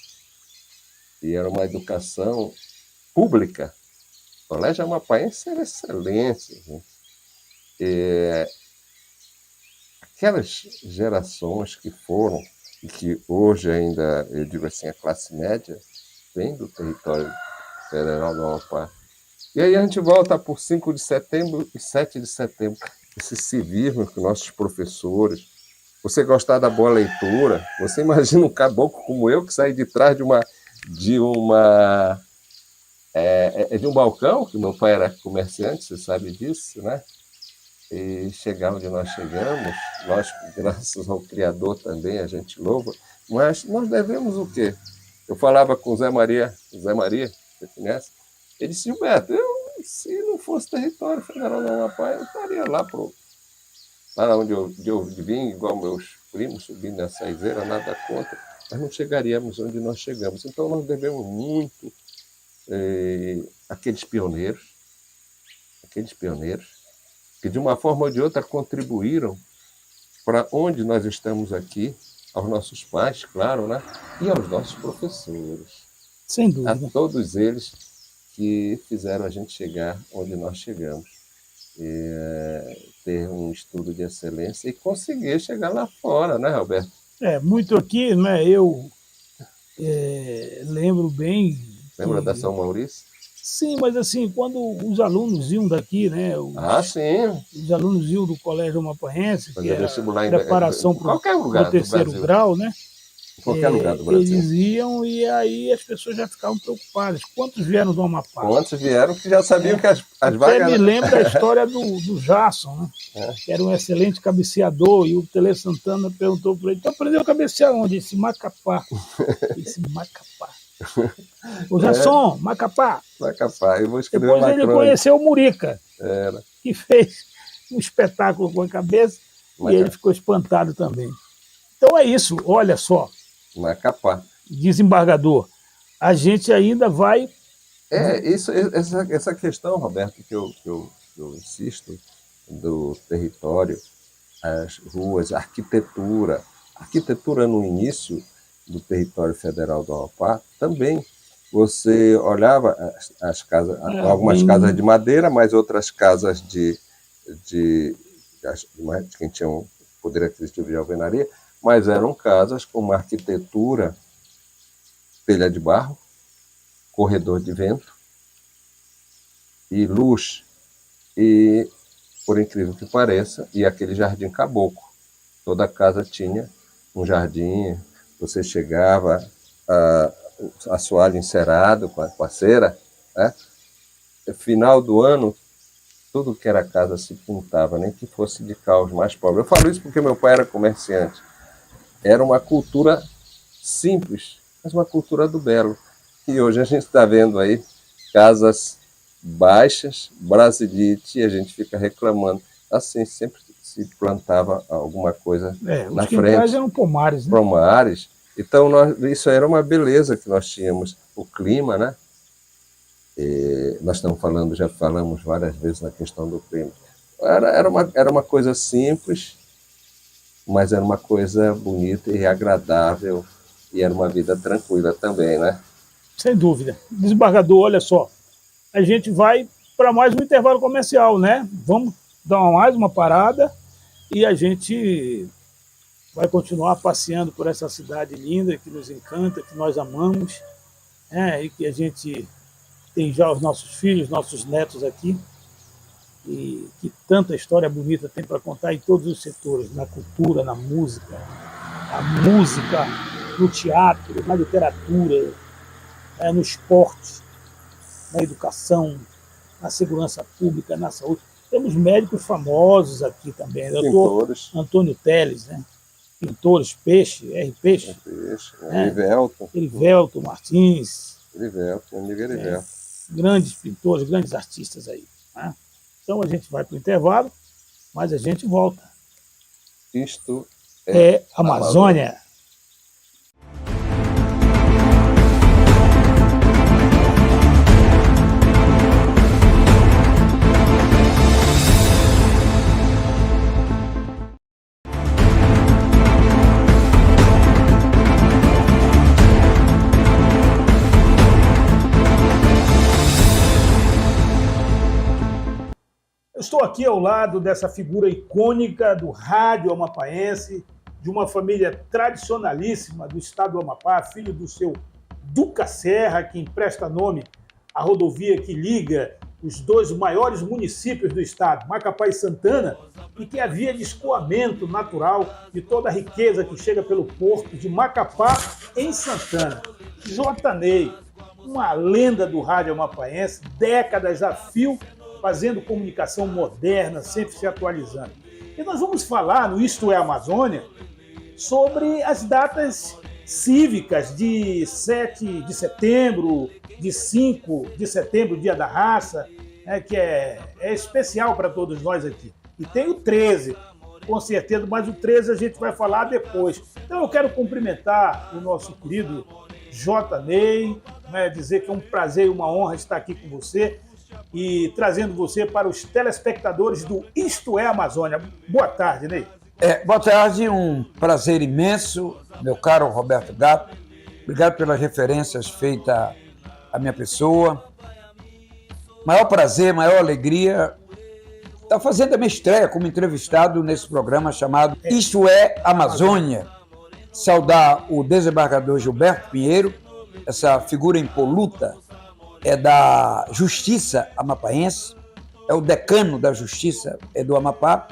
E era uma educação pública. O Colégio Amapaense era excelente. Aquelas gerações que foram, e que hoje ainda, eu digo assim, a classe média, vem do território federal do Amapá. E aí a gente volta por 5 de setembro e 7 de setembro. Esse civismo que nossos professores, você gostar da boa leitura, você imagina um caboclo como eu que sai de trás de um balcão, que meu pai era comerciante, você sabe disso, né? E chegar onde nós chegamos, lógico, graças ao Criador também, a gente louva, mas nós devemos o quê? Eu falava com o Zé Maria, você conhece? Ele disse, Gilberto, se não fosse território federal do Amapá, eu estaria lá lá onde eu vim, igual meus primos, subindo nessa iseira, nada contra, mas não chegaríamos onde nós chegamos. Então nós devemos muito aqueles pioneiros, que de uma forma ou de outra contribuíram para onde nós estamos aqui, aos nossos pais, claro, né? E aos nossos professores. Sem dúvida. A todos eles que fizeram a gente chegar onde nós chegamos. Ter um estudo de excelência e conseguir chegar lá fora, né, Roberto? Muito aqui, né? Eu lembro bem. Lembra da São Maurício? Sim, mas assim, quando os alunos iam daqui, né? Sim. Os alunos iam do Colégio Amapaense, que era vestibular preparação para o terceiro grau, né? Em qualquer lugar do Brasil. Eles iam e aí as pessoas já ficavam preocupadas. Quantos vieram do Amapá? Quantos vieram que já sabiam que as vagas... Até me lembro da história do Jasson, né? Que era um excelente cabeceador, e o Tele Santana perguntou para ele: tu aprendeu a cabecear onde? Esse Macapá. Macapá. O Jasson, Macapá. Macapá, eu vou escrever Depois ele conheceu o Murica, que fez um espetáculo com a cabeça, e ele ficou espantado também. Então é isso, olha só. Macapá. Desembargador, a gente ainda vai... Essa questão, Roberto, que eu insisto, do território, as ruas, a arquitetura. A arquitetura no início do território federal do Amapá também. Você olhava as casas, algumas casas de madeira, mas outras casas de quem tinha um poder aquisitivo de alvenaria, mas eram casas com uma arquitetura, telha de barro, corredor de vento e luz, e, por incrível que pareça, e aquele jardim caboclo. Toda casa tinha um jardim, você chegava, assoalho encerado com a cera, né? No final do ano, tudo que era casa se pintava, nem que fosse de caos mais pobre. Eu falo isso porque meu pai era comerciante. Era uma cultura simples, mas uma cultura do belo. E hoje a gente está vendo aí casas baixas, brasilite, e a gente fica reclamando. Assim, sempre se plantava alguma coisa na frente. Os eram pomares, né? Pomares. Então, isso era uma beleza que nós tínhamos. O clima, né? Nós estamos falando, já falamos várias vezes na questão do clima. Era uma coisa simples, mas era uma coisa bonita e agradável, e era uma vida tranquila também, né? Sem dúvida. Desembargador, olha só, a gente vai para mais um intervalo comercial, né? Vamos dar mais uma parada e a gente vai continuar passeando por essa cidade linda que nos encanta, que nós amamos, e que a gente tem já os nossos filhos, nossos netos aqui, e que tanta história bonita tem para contar em todos os setores, na cultura, na música, no teatro, na literatura, no esporte, na educação, na segurança pública, na saúde. Temos médicos famosos aqui também. Pintores. Antônio Teles, né? Pintores, Peixe, R. Peixe. Erivelto Martins. Erivelto. Grandes pintores, grandes artistas aí. Né? Então a gente vai para o intervalo, mas a gente volta. Isto é Amazônia. Eu estou aqui ao lado dessa figura icônica do rádio amapaense, de uma família tradicionalíssima do estado do Amapá, filho do seu Duca Serra, que empresta nome à rodovia que liga os dois maiores municípios do estado, Macapá e Santana, e que é a via de escoamento natural de toda a riqueza que chega pelo porto de Macapá em Santana. J. Ney, uma lenda do rádio amapaense, décadas a fio, fazendo comunicação moderna, sempre se atualizando. E nós vamos falar no Isto é Amazônia sobre as datas cívicas de 7 de setembro, de 5 de setembro, Dia da Raça, que é especial para todos nós aqui. E tem o 13, com certeza, mas o 13 a gente vai falar depois. Então eu quero cumprimentar o nosso querido J. Ney, né, dizer que é um prazer e uma honra estar aqui com você e trazendo você para os telespectadores do Isto é Amazônia. Boa tarde, Ney. Boa tarde, um prazer imenso, meu caro Roberto Gato. Obrigado pelas referências feitas à minha pessoa. Maior prazer, maior alegria estar fazendo a minha estreia como entrevistado nesse programa chamado Isto é Amazônia. Saudar o desembargador Gilberto Pinheiro, essa figura impoluta, é da Justiça Amapaense, é o decano da Justiça do Amapá.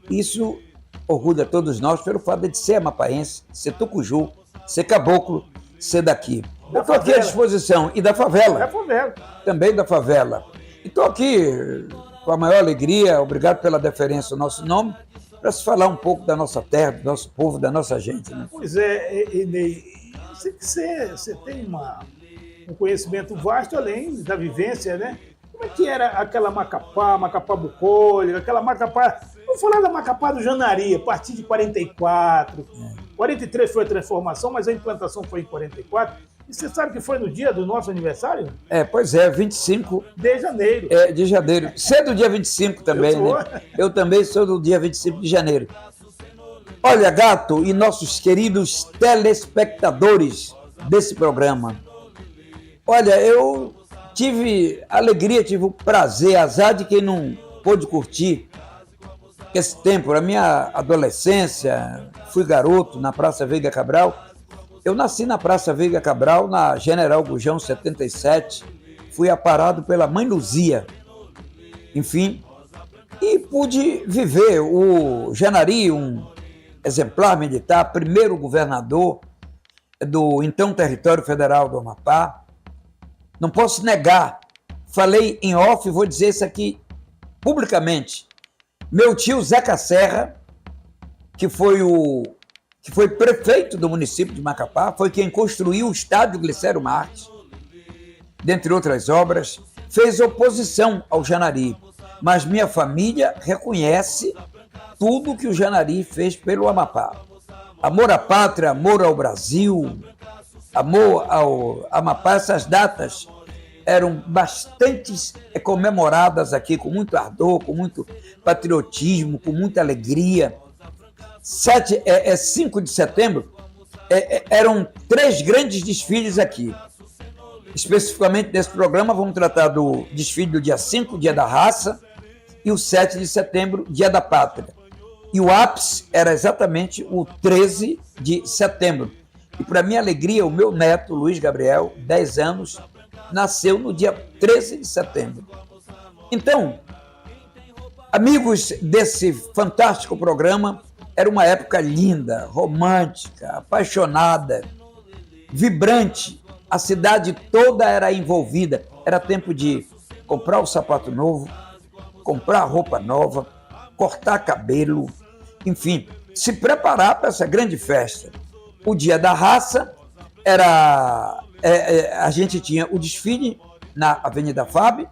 Isso orgulha todos nós pelo fato de ser amapaense, ser tucuju, ser caboclo, ser daqui. Eu estou aqui à disposição. E da favela. Da favela. Também da favela. E estou aqui com a maior alegria, obrigado pela deferência ao nosso nome, para se falar um pouco da nossa terra, do nosso povo, da nossa gente. Né? Pois é, Ney, eu sei que você tem um conhecimento vasto além da vivência, né? Como é que era aquela Macapá bucólica, aquela Macapá... Vamos falar da Macapá do Janari, a partir de 44. 43 foi a transformação, mas a implantação foi em 44. E você sabe que foi no dia do nosso aniversário? Pois é, 25 de janeiro. De janeiro. Você é do dia 25 também, né? Eu também sou do dia 25 de janeiro. Olha, Gato e nossos queridos telespectadores desse programa. Olha, eu tive alegria, tive o prazer, azar de quem não pôde curtir esse tempo. Na minha adolescência, fui garoto na Praça Veiga Cabral. Eu nasci na Praça Veiga Cabral, na General Gurjão 77. Fui aparado pela mãe Luzia. Enfim, e pude viver o Janari, um exemplar militar, primeiro governador do então território federal do Amapá. Não posso negar, falei em off, vou dizer isso aqui publicamente. Meu tio Zeca Serra, que foi prefeito do município de Macapá, foi quem construiu o estádio Glicério Marques, dentre outras obras, fez oposição ao Janari, mas minha família reconhece tudo que o Janari fez pelo Amapá. Amor à pátria, amor ao Brasil, amor ao Amapá, essas datas eram bastante comemoradas aqui com muito ardor, com muito patriotismo, com muita alegria. 5 de setembro, eram 3 grandes desfiles aqui. Especificamente nesse programa, vamos tratar do desfile do dia 5, Dia da Raça, e o 7 de setembro, Dia da Pátria. E o ápice era exatamente o 13 de setembro. E, para minha alegria, o meu neto, Luiz Gabriel, 10 anos, nasceu no dia 13 de setembro. Então, amigos desse fantástico programa, era uma época linda, romântica, apaixonada, vibrante. A cidade toda era envolvida. Era tempo de comprar o sapato novo, comprar roupa nova, cortar cabelo, enfim, se preparar para essa grande festa. O Dia da Raça a gente tinha o desfile na Avenida Fábio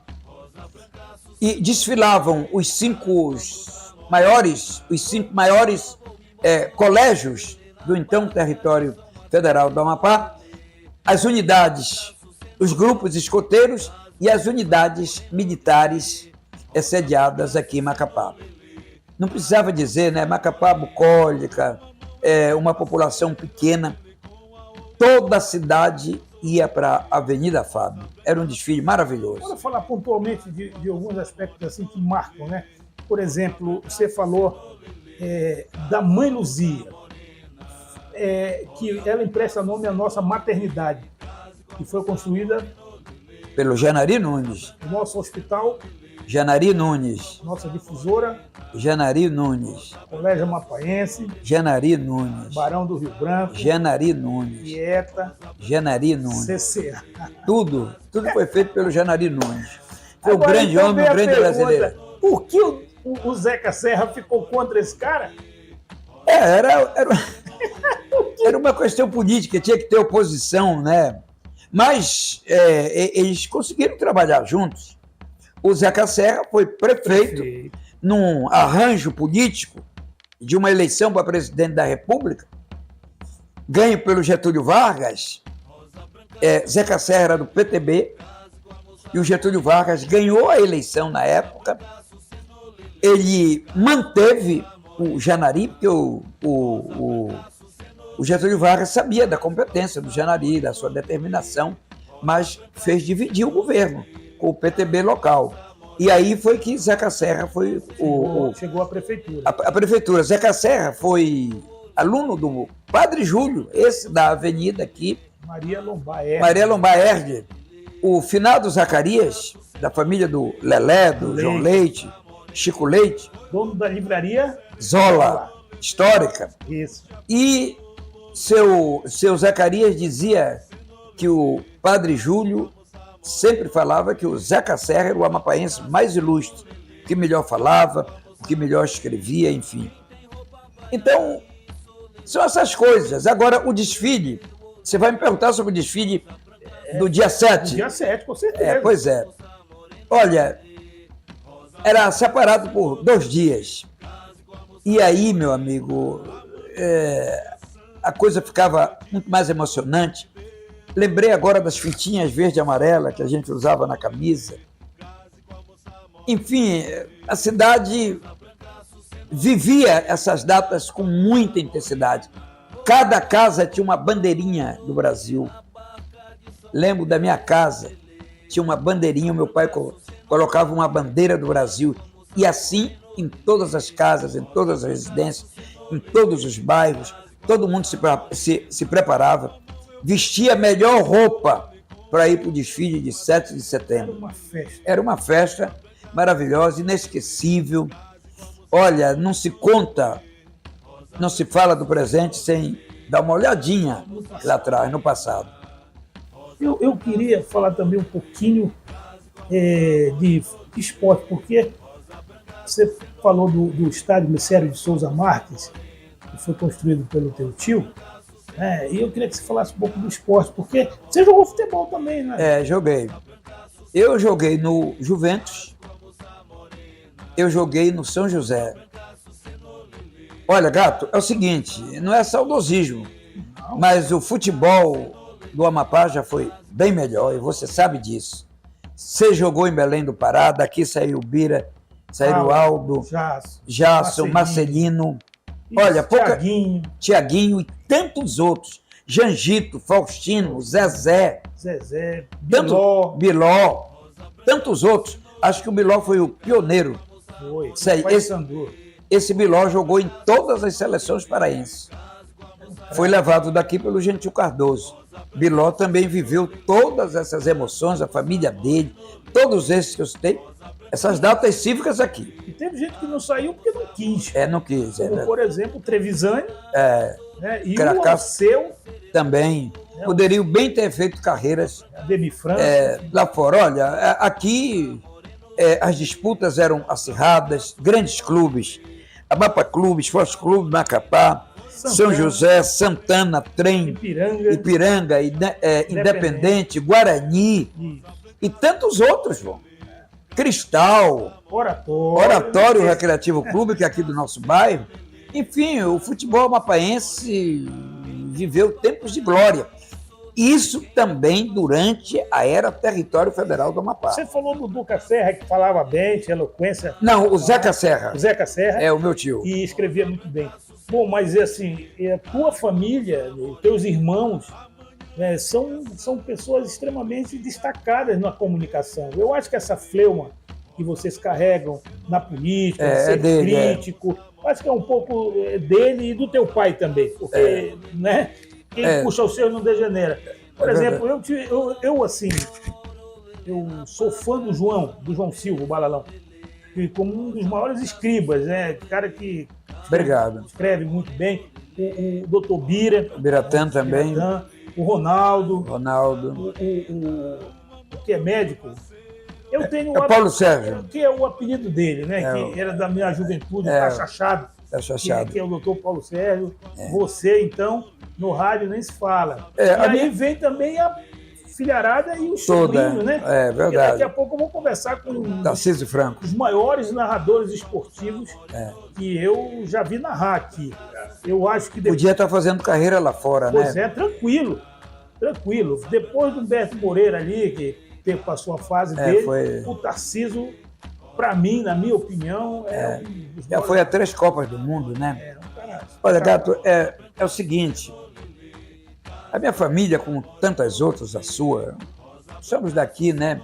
e desfilavam os cinco maiores colégios do então território federal do Amapá, as unidades, os grupos escoteiros e as unidades militares sediadas aqui em Macapá. Não precisava dizer, né? Macapá bucólica, uma população pequena. Toda a cidade ia para a Avenida Fábio. Era um desfile maravilhoso. Vamos falar pontualmente de alguns aspectos assim que marcam, né? Por exemplo, você falou da Mãe Luzia, que ela empresta nome à nossa maternidade, que foi construída pelo Janari Nunes. O nosso hospital Janari Nunes. Nossa difusora Janari Nunes. Colégio Amapaense Janari Nunes. Barão do Rio Branco Janari Nunes. Dieta Janari Nunes. CCA. Tudo foi feito pelo Janari Nunes. Foi um grande homem, um grande brasileiro. Por que o Zeca Serra ficou contra esse cara? Era uma questão política, tinha que ter oposição, né? Mas eles conseguiram trabalhar juntos. O Zeca Serra foi prefeito num arranjo político de uma eleição para presidente da República, ganho pelo Getúlio Vargas. Zeca Serra era do PTB, e o Getúlio Vargas ganhou a eleição na época. Ele manteve o Janari, porque o Getúlio Vargas sabia da competência do Janari, da sua determinação, mas fez dividir o governo com o PTB local. E aí foi que Zeca Serra foi chegou à prefeitura. A prefeitura. Zeca Serra foi aluno do Padre Júlio, esse da avenida aqui. Maria Lombardi. Maria Lombardi. O finado Zacarias, da família do Lelé, do João Leite, Chico Leite. Dono da livraria Zola, histórica. Isso. E seu Zacarias dizia que o Padre Júlio sempre falava que o Zeca Serra era o amapaense mais ilustre, o que melhor falava, o que melhor escrevia, enfim. Então, são essas coisas. Agora, o desfile, você vai me perguntar sobre o desfile do dia 7? Dia 7, com certeza. Pois é. Olha, era separado por 2 dias. E aí, meu amigo, a coisa ficava muito mais emocionante. Lembrei agora das fitinhas verde e amarela que a gente usava na camisa. Enfim, a cidade vivia essas datas com muita intensidade. Cada casa tinha uma bandeirinha do Brasil. Lembro da minha casa, tinha uma bandeirinha, meu pai colocava uma bandeira do Brasil. E assim, em todas as casas, em todas as residências, em todos os bairros, todo mundo se preparava, vestia a melhor roupa para ir para o desfile de 7 de setembro. Era uma festa maravilhosa, inesquecível. Olha, não se conta, não se fala do presente sem dar uma olhadinha lá atrás, no passado. Eu queria falar também um pouquinho de esporte, porque você falou do estádio Glicério de Souza Marques, que foi construído pelo teu tio, e eu queria que você falasse um pouco do esporte, porque você jogou futebol também, né? Joguei. Eu joguei no Juventus, eu joguei no São José. Olha, Gato, é o seguinte, não é saudosismo, mas o futebol do Amapá já foi bem melhor, e você sabe disso. Você jogou em Belém do Pará, daqui saiu o Bira, saiu o Aldo, Jason, Marcelino. Olha, Tiaguinho e tantos outros. Janjito, Faustino, Zezé, Biló, tantos outros. Acho que o Biló foi o pioneiro. Esse Biló jogou em todas as seleções paraenses. Foi levado daqui pelo Gentil Cardoso. Biló também viveu todas essas emoções, a família dele, todos esses que eu citei, essas datas cívicas aqui. E teve gente que não saiu porque não quis. Não quis. Como, por exemplo, o Trevisani, e Cracá, o Alceu. Também. Poderiam bem ter feito carreiras lá fora. Olha, aqui as disputas eram acirradas, grandes clubes, Amapá Clube, Esporte Clube, Macapá, São José, Santana, Trem, Ipiranga, Independente, Guarani e tantos outros, João. Cristal, Oratório Recreativo Clube, que é aqui do nosso bairro. Enfim, o futebol amapaense viveu tempos de glória. Isso também durante a era Território Federal do Amapá. Você falou do Duca Serra, que falava bem, tinha eloquência. Não, o Zeca Serra. O Zeca Serra. É o meu tio. E escrevia muito bem. Bom, mas assim, a tua família, os teus irmãos, são pessoas extremamente destacadas na comunicação. Eu acho que essa fleuma que vocês carregam na política, de ser crítico, acho que é um pouco dele e do teu pai também, porque quem puxa o seu não degenera. Por exemplo, eu sou fã do João Silva, o Balalão, que como um dos maiores escribas, cara que escreve muito bem, o doutor Biratã também, o Ronaldo, o que é médico. Eu tenho Paulo Sérgio, que é o apelido dele, que era da minha juventude, Cachachado, que é o doutor Paulo Sérgio. Você, então, no rádio nem se fala. E aí vem também a filharada e os Toda, sobrinhos, né? é verdade. E daqui a pouco eu vou conversar com Tarcísio Franco. os maiores narradores esportivos que eu já vi narrar aqui. Eu acho que Podia estar fazendo carreira lá fora, pois né? tranquilo. Depois do Humberto Moreira ali, que passou a fase dele, o Tarcísio, para mim, na minha opinião, Já foi a 3 Copas do Mundo, né? um cara. Olha, Gato, é o seguinte, a minha família, como tantas outras, a sua, somos daqui, né?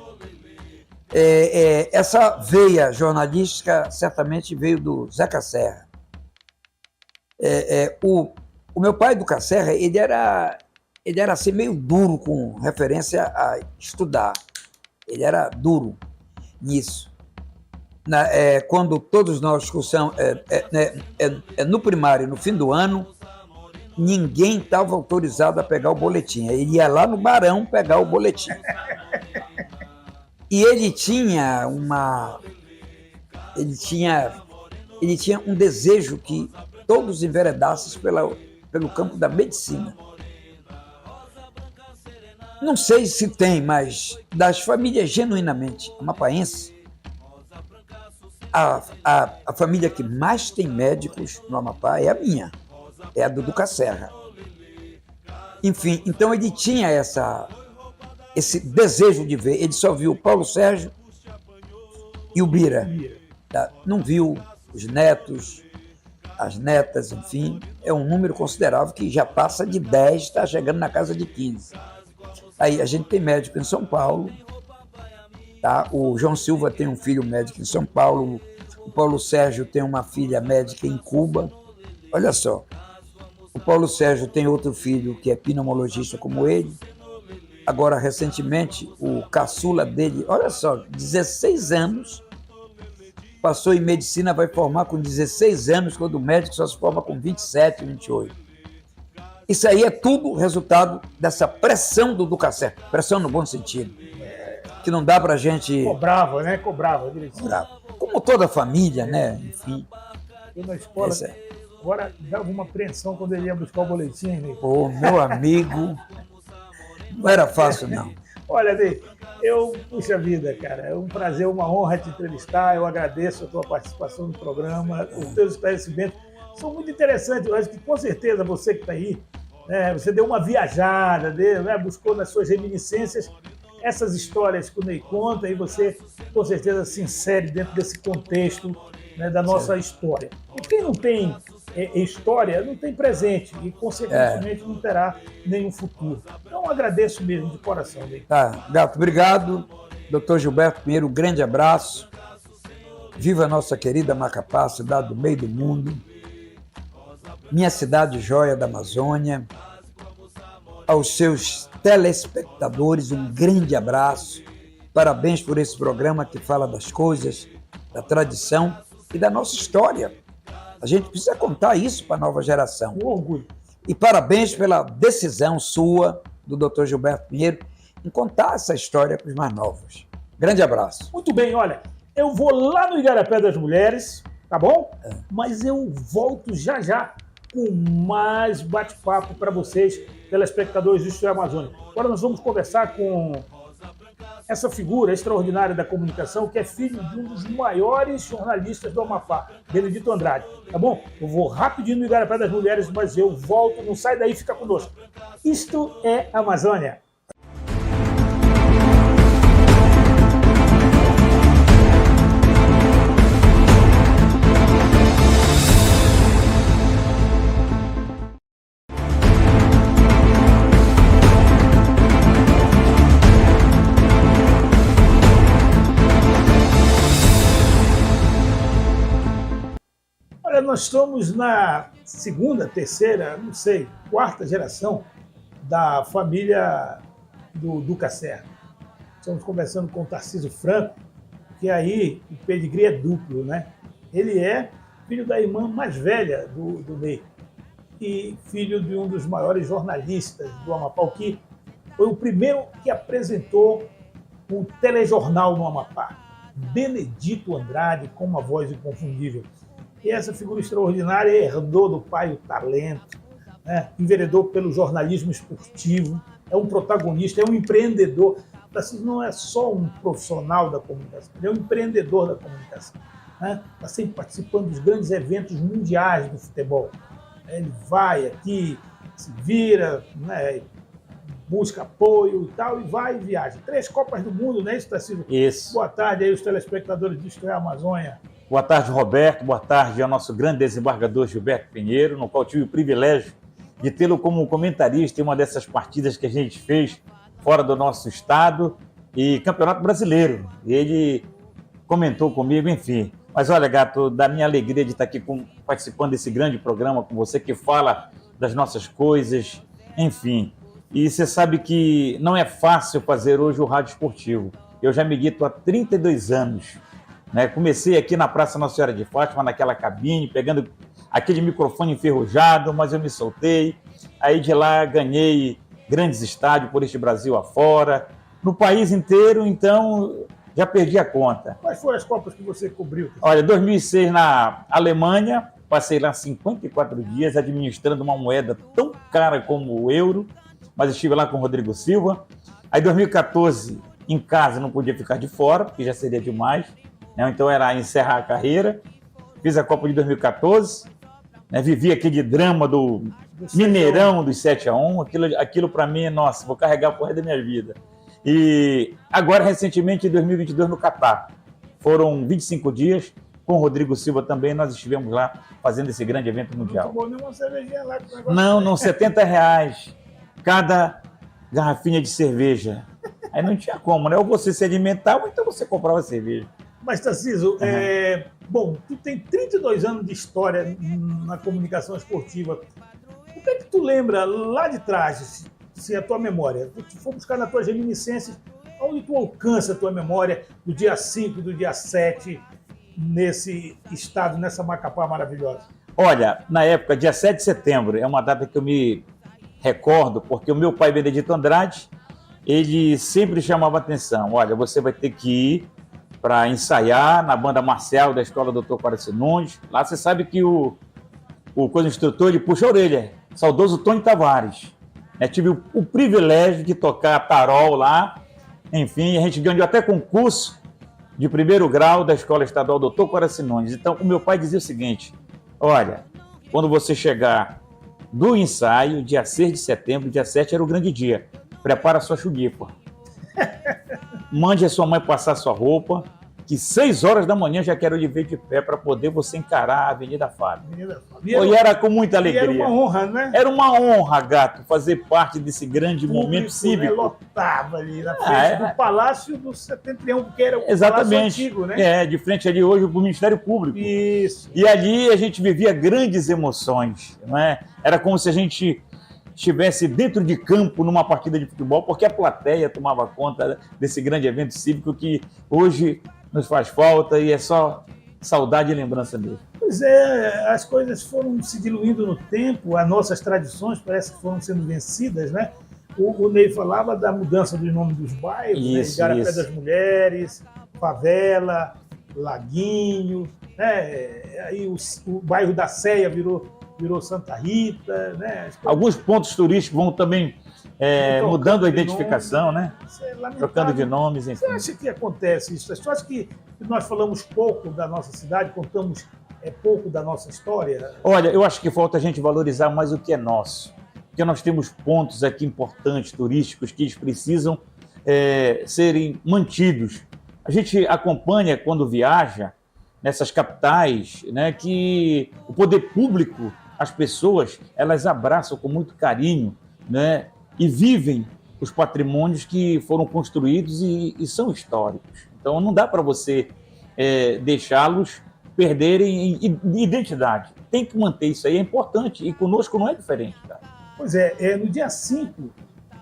Essa veia jornalística certamente veio do Zeca Serra. O meu pai do Caserra, ele era assim, meio duro com referência a estudar. Ele era duro nisso. Quando todos nós cursamos no primário, no fim do ano, ninguém estava autorizado a pegar o boletim. Ele ia lá no Barão pegar o boletim. E ele tinha um desejo que todos enveredassem pelo campo da medicina. Não sei se tem, mas das famílias genuinamente amapaenses, a família que mais tem médicos no Amapá é a minha, é a do Duca Serra. Enfim, então ele tinha esse desejo de ver. Ele só viu o Paulo Sérgio e o Bira. Tá? Não viu os netos, as netas, enfim. É um número considerável que já passa de 10, está chegando na casa de 15. Aí a gente tem médico em São Paulo, tá? O João Silva tem um filho médico em São Paulo, o Paulo Sérgio tem uma filha médica em Cuba. Olha só, o Paulo Sérgio tem outro filho que é pneumologista como ele. Agora, recentemente, o caçula dele, olha só, 16 anos, passou em medicina, vai formar com 16 anos, quando o médico só se forma com 27, 28. Isso aí é tudo resultado dessa pressão do Duca Serra, pressão no bom sentido, que não dá pra gente... Cobrava, né? Cobrava direitinho. Cobrava. Como toda família, né? Enfim. Eu na escola, agora dava uma apreensão quando ele ia buscar o boletim, né? Pô, meu amigo, não era fácil, não. Olha, Ney, puxa vida, cara, é um prazer, uma honra te entrevistar, eu agradeço a tua participação no programa, os teus esclarecimentos são muito interessantes, eu acho que com certeza você que está aí, né, você deu uma viajada, né, buscou nas suas reminiscências essas histórias que o Ney conta e você com certeza se insere dentro desse contexto, né, da nossa história. E quem não tem história não tem presente e, consequentemente, não terá nenhum futuro. Então, agradeço mesmo de coração, Ney. Tá, Gato, obrigado. Dr. Gilberto Pinheiro, um grande abraço. Viva a nossa querida Macapá, cidade do meio do mundo. Minha cidade joia da Amazônia. Aos seus telespectadores, um grande abraço. Parabéns por esse programa que fala das coisas, da tradição e da nossa história. A gente precisa contar isso para a nova geração. Um orgulho. E parabéns pela decisão sua, do Dr. Gilberto Pinheiro, em contar essa história para os mais novos. Grande abraço. Muito bem, olha, eu vou lá no Igarapé das Mulheres, tá bom? Mas eu volto já já com mais bate-papo para vocês, telespectadores do História Amazônia. Agora nós vamos conversar com essa figura extraordinária da comunicação, que é filho de um dos maiores jornalistas do Amapá, Benedito Andrade. Tá bom? Eu vou rapidinho no Igarapé das Mulheres, mas eu volto, não sai daí, fica conosco. Isto é Amazônia. Nós estamos na segunda, terceira, não sei, quarta geração da família do Duca Serra. Estamos conversando com o Tarcísio Franco, que aí o pedigree é duplo, né? Ele é filho da irmã mais velha do Ney e filho de um dos maiores jornalistas do Amapá, que foi o primeiro que apresentou um telejornal no Amapá. Benedito Andrade, com uma voz inconfundível. E essa figura extraordinária herdou do pai o talento, né? Enveredou pelo jornalismo esportivo, é um protagonista, é um empreendedor. O Tarcísio não é só um profissional da comunicação, ele é um empreendedor da comunicação. Né? Está sempre participando dos grandes eventos mundiais do futebol. Ele vai aqui, se vira, né? Busca apoio e tal, e vai e viaja. 3 Copas do Mundo, não é isso, Tarcísio? Isso. Boa tarde aí, os telespectadores de Isto é Amazônia. Boa tarde, Roberto. Boa tarde ao nosso grande desembargador Gilberto Pinheiro, no qual tive o privilégio de tê-lo como comentarista em uma dessas partidas que a gente fez fora do nosso estado e Campeonato Brasileiro. E ele comentou comigo, enfim. Mas olha, Gato, da minha alegria de estar aqui participando desse grande programa com você, que fala das nossas coisas, enfim. E você sabe que não é fácil fazer hoje o rádio esportivo. Eu já milito há 32 anos. Né? Comecei aqui na Praça Nossa Senhora de Fátima, naquela cabine, pegando aquele microfone enferrujado, mas eu me soltei. Aí de lá ganhei grandes estádios por este Brasil afora. No país inteiro, então, já perdi a conta. Quais foram as Copas que você cobriu? Olha, 2006 na Alemanha, passei lá 54 dias administrando uma moeda tão cara como o euro, mas estive lá com o Rodrigo Silva. Aí 2014, em casa, não podia ficar de fora, porque já seria demais. Né? Então era encerrar a carreira. Fiz a Copa de 2014, né? Vivi aquele drama do Mineirão dos 7-1. Aquilo para mim, nossa, vou carregar por resto da minha vida. E agora, recentemente, em 2022, no Catar. Foram 25 dias. Com o Rodrigo Silva também, nós estivemos lá fazendo esse grande evento mundial. Não tomou nenhuma cervejinha lá. Com o negócio não, R$70 cada garrafinha de cerveja. Aí não tinha como, né? Ou você se alimentava, ou então você comprava cerveja. Mas, Tarcísio, bom, tu tem 32 anos de história na comunicação esportiva. O que é que tu lembra lá de trás, se a tua memória? Tu for buscar nas tuas reminiscências, onde tu alcança a tua memória do dia 5 e do dia 7 nesse estado, nessa Macapá maravilhosa? Olha, na época, dia 7 de setembro, é uma data que eu me recordo, porque o meu pai, Benedito Andrade, ele sempre chamava atenção. Olha, você vai ter que ir para ensaiar na banda marcial da Escola Dr. Quaraci Nunes. Lá você sabe que o instrutor, ele puxa a orelha. Saudoso Tony Tavares. Tive o privilégio de tocar tarol lá. Enfim, a gente ganhou até concurso de 1º grau da Escola Estadual Dr. Quaraci Nunes. Então, o meu pai dizia o seguinte: olha, quando você chegar do ensaio, dia 6 de setembro, dia 7 era o grande dia. Prepara a sua chulipa. Mande a sua mãe passar a sua roupa, que 6 horas da manhã já quero lhe ver de pé para poder você encarar a Avenida Fábio. E era com muita alegria. Era uma honra, né? Era uma honra, Gato, fazer parte desse grande momento cívico. Lotava ali na frente do Palácio do Setentrião, que era o Exatamente. Palácio antigo, né? De frente ali hoje o Ministério Público. Isso. E ali a gente vivia grandes emoções, né? Era como se a gente estivesse dentro de campo numa partida de futebol, porque a plateia tomava conta desse grande evento cívico que hoje nos faz falta e é só saudade e lembrança dele. Pois é, as coisas foram se diluindo no tempo, as nossas tradições parece que foram sendo vencidas, né? O Ney falava da mudança dos nomes dos bairros, isso, né? Igarapé das Mulheres, Favela, Laguinho, né? Aí o bairro da Ceia virou Santa Rita, né? Alguns pontos turísticos vão também mudando a identificação, né? Trocando de nomes, enfim. Você acha que acontece isso? Você acha que nós falamos pouco da nossa cidade, contamos pouco da nossa história? Olha, eu acho que falta a gente valorizar mais o que é nosso. Porque nós temos pontos aqui importantes, turísticos, que eles precisam serem mantidos. A gente acompanha, quando viaja, nessas capitais, né, que o poder público, as pessoas, elas abraçam com muito carinho, né, e vivem os patrimônios que foram construídos e são históricos. Então, não dá para você deixá-los perderem identidade. Tem que manter isso aí, é importante. E conosco não é diferente. Tá? Pois no dia 5,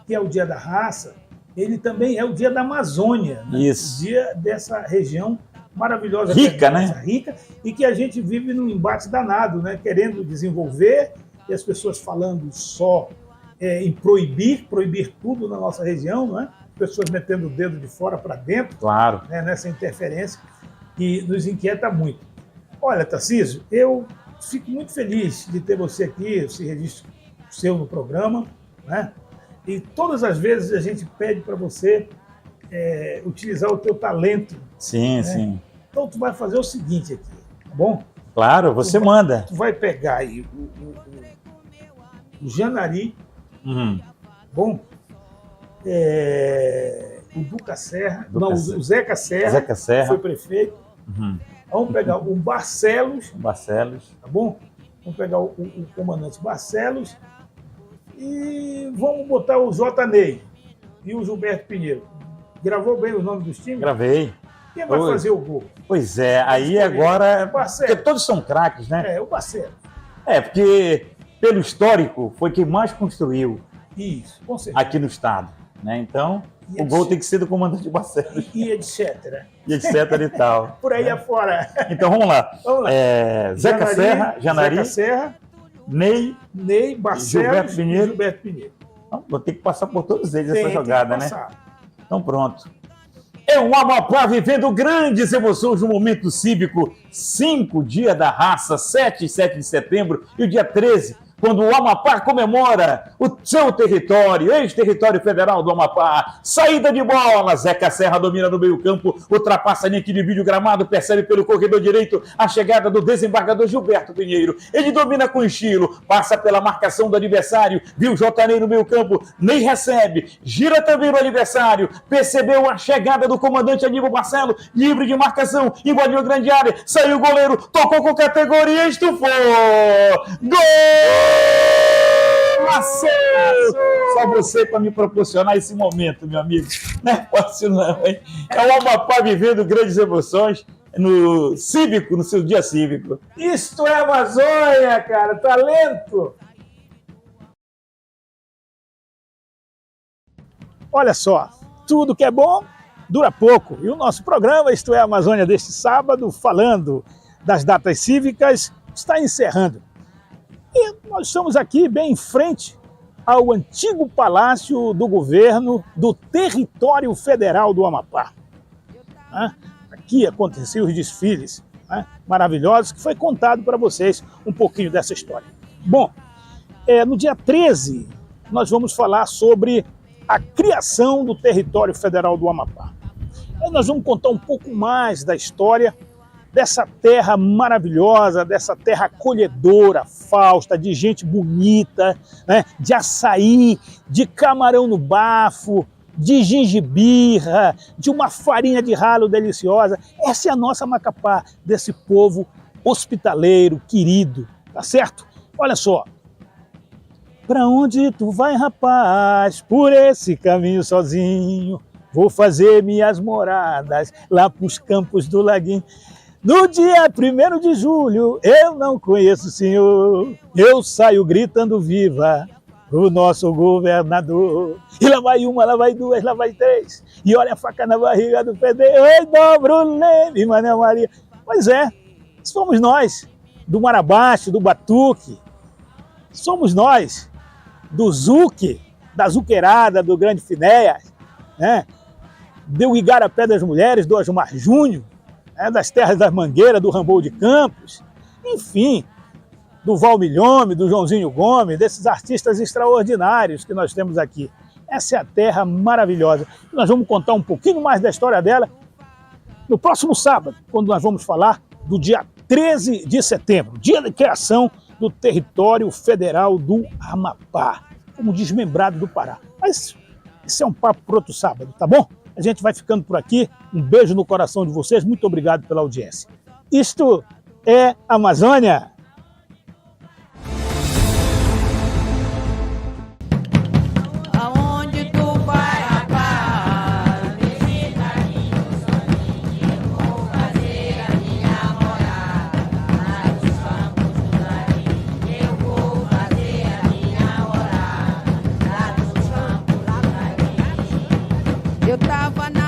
que é o Dia da Raça, ele também é o Dia da Amazônia. Né? Isso. O dia dessa região maravilhosa. Rica, né? Rica, e que a gente vive num embate danado, né? Querendo desenvolver, e as pessoas falando só em proibir tudo na nossa região, né? Pessoas metendo o dedo de fora para dentro, claro, né? Nessa interferência, que nos inquieta muito. Olha, Tarcísio, eu fico muito feliz de ter você aqui, esse registro seu no programa, né? E todas as vezes a gente pede para você utilizar o teu talento. Sim, né? sim. Então tu vai fazer o seguinte aqui, tá bom? Claro, você manda. Tu vai pegar aí o Janari, bom? O Duca Serra, o Zeca Serra, foi prefeito. Vamos pegar o Barcelos, tá bom? Vamos pegar o comandante Barcelos e vamos botar o J. Ney e o Gilberto Pinheiro. Gravou bem os nomes dos times? Gravei. Quem vai fazer o gol? Pois é, aí agora... Porque todos são craques, né? O Barcelos. Porque pelo histórico foi quem mais construiu. Isso, com certeza. Aqui no estado, né? Então, o gol tem que ser do comandante Barcelos. E etc. E etc e tal. Por aí afora. Então, vamos lá. Zeca Serra, Ney, Barcelos e Gilberto Pinheiro. Então, vou ter que passar por todos eles essa jogada, né? Então, pronto. É o Amapá vivendo grandes emoções no momento cívico. 5, Dia da Raça, 7 e 7 de setembro, e o dia 13, quando o Amapá comemora o seu território, ex-território federal do Amapá. Saída de bola, Zeca Serra domina no meio-campo, ultrapassa a linha que divide o gramado, percebe pelo corredor direito a chegada do desembargador Gilberto Pinheiro. Ele domina com estilo, passa pela marcação do adversário, viu o J. Ney no meio-campo, Ney recebe, gira também no adversário, percebeu a chegada do comandante Aníbal Marcelo, livre de marcação, invadiu a grande área, saiu o goleiro, tocou com categoria, estufou! Gol! Marcelo! Só você para me proporcionar esse momento, meu amigo. Não é fácil não, hein? É o Amapá vivendo grandes emoções no cívico, no seu dia cívico. Isto é Amazônia, cara, talento! Olha só, tudo que é bom dura pouco. E o nosso programa Isto é Amazônia deste sábado, falando das datas cívicas, está encerrando. E nós estamos aqui bem em frente ao antigo palácio do governo do Território Federal do Amapá. Aqui aconteciam os desfiles maravilhosos, que foi contado para vocês um pouquinho dessa história. Bom, no dia 13, nós vamos falar sobre a criação do Território Federal do Amapá. Aí nós vamos contar um pouco mais da história dessa terra maravilhosa, dessa terra acolhedora, Fausta, de gente bonita, né? De açaí, de camarão no bafo, de gengibirra, de uma farinha de ralo deliciosa. Essa é a nossa Macapá, desse povo hospitaleiro, querido, tá certo? Olha só. Pra onde tu vai, rapaz, por esse caminho sozinho? Vou fazer minhas moradas lá pros campos do Laguinho. No dia 1º de julho, eu não conheço o senhor, eu saio gritando viva pro nosso governador. E lá vai uma, lá vai duas, lá vai três, e olha a faca na barriga do pedreiro, oi, dobro Leme, Mané Maria. Pois é, somos nós, do Marabaixo, do Batuque, somos nós, do Zuque, da Zuqueirada, do Grande Finéias, né? Do Igarapé das Mulheres, do Osmar Júnior, das terras das Mangueiras, do Rambou de Campos, enfim, do Valmilhome, do Joãozinho Gomes, desses artistas extraordinários que nós temos aqui. Essa é a terra maravilhosa. Nós vamos contar um pouquinho mais da história dela no próximo sábado, quando nós vamos falar do dia 13 de setembro, dia de criação do Território Federal do Amapá, como desmembrado do Pará. Mas isso é um papo para outro sábado, tá bom? A gente vai ficando por aqui. Um beijo no coração de vocês. Muito obrigado pela audiência. Isto é Amazônia. Aonde tu vai, rapaz? Nesse caminho sozinho, eu vou fazer a minha morada lá nos campos do Laguinho. Eu vou fazer a minha morada lá nos campos do Laguinho. Eu tava na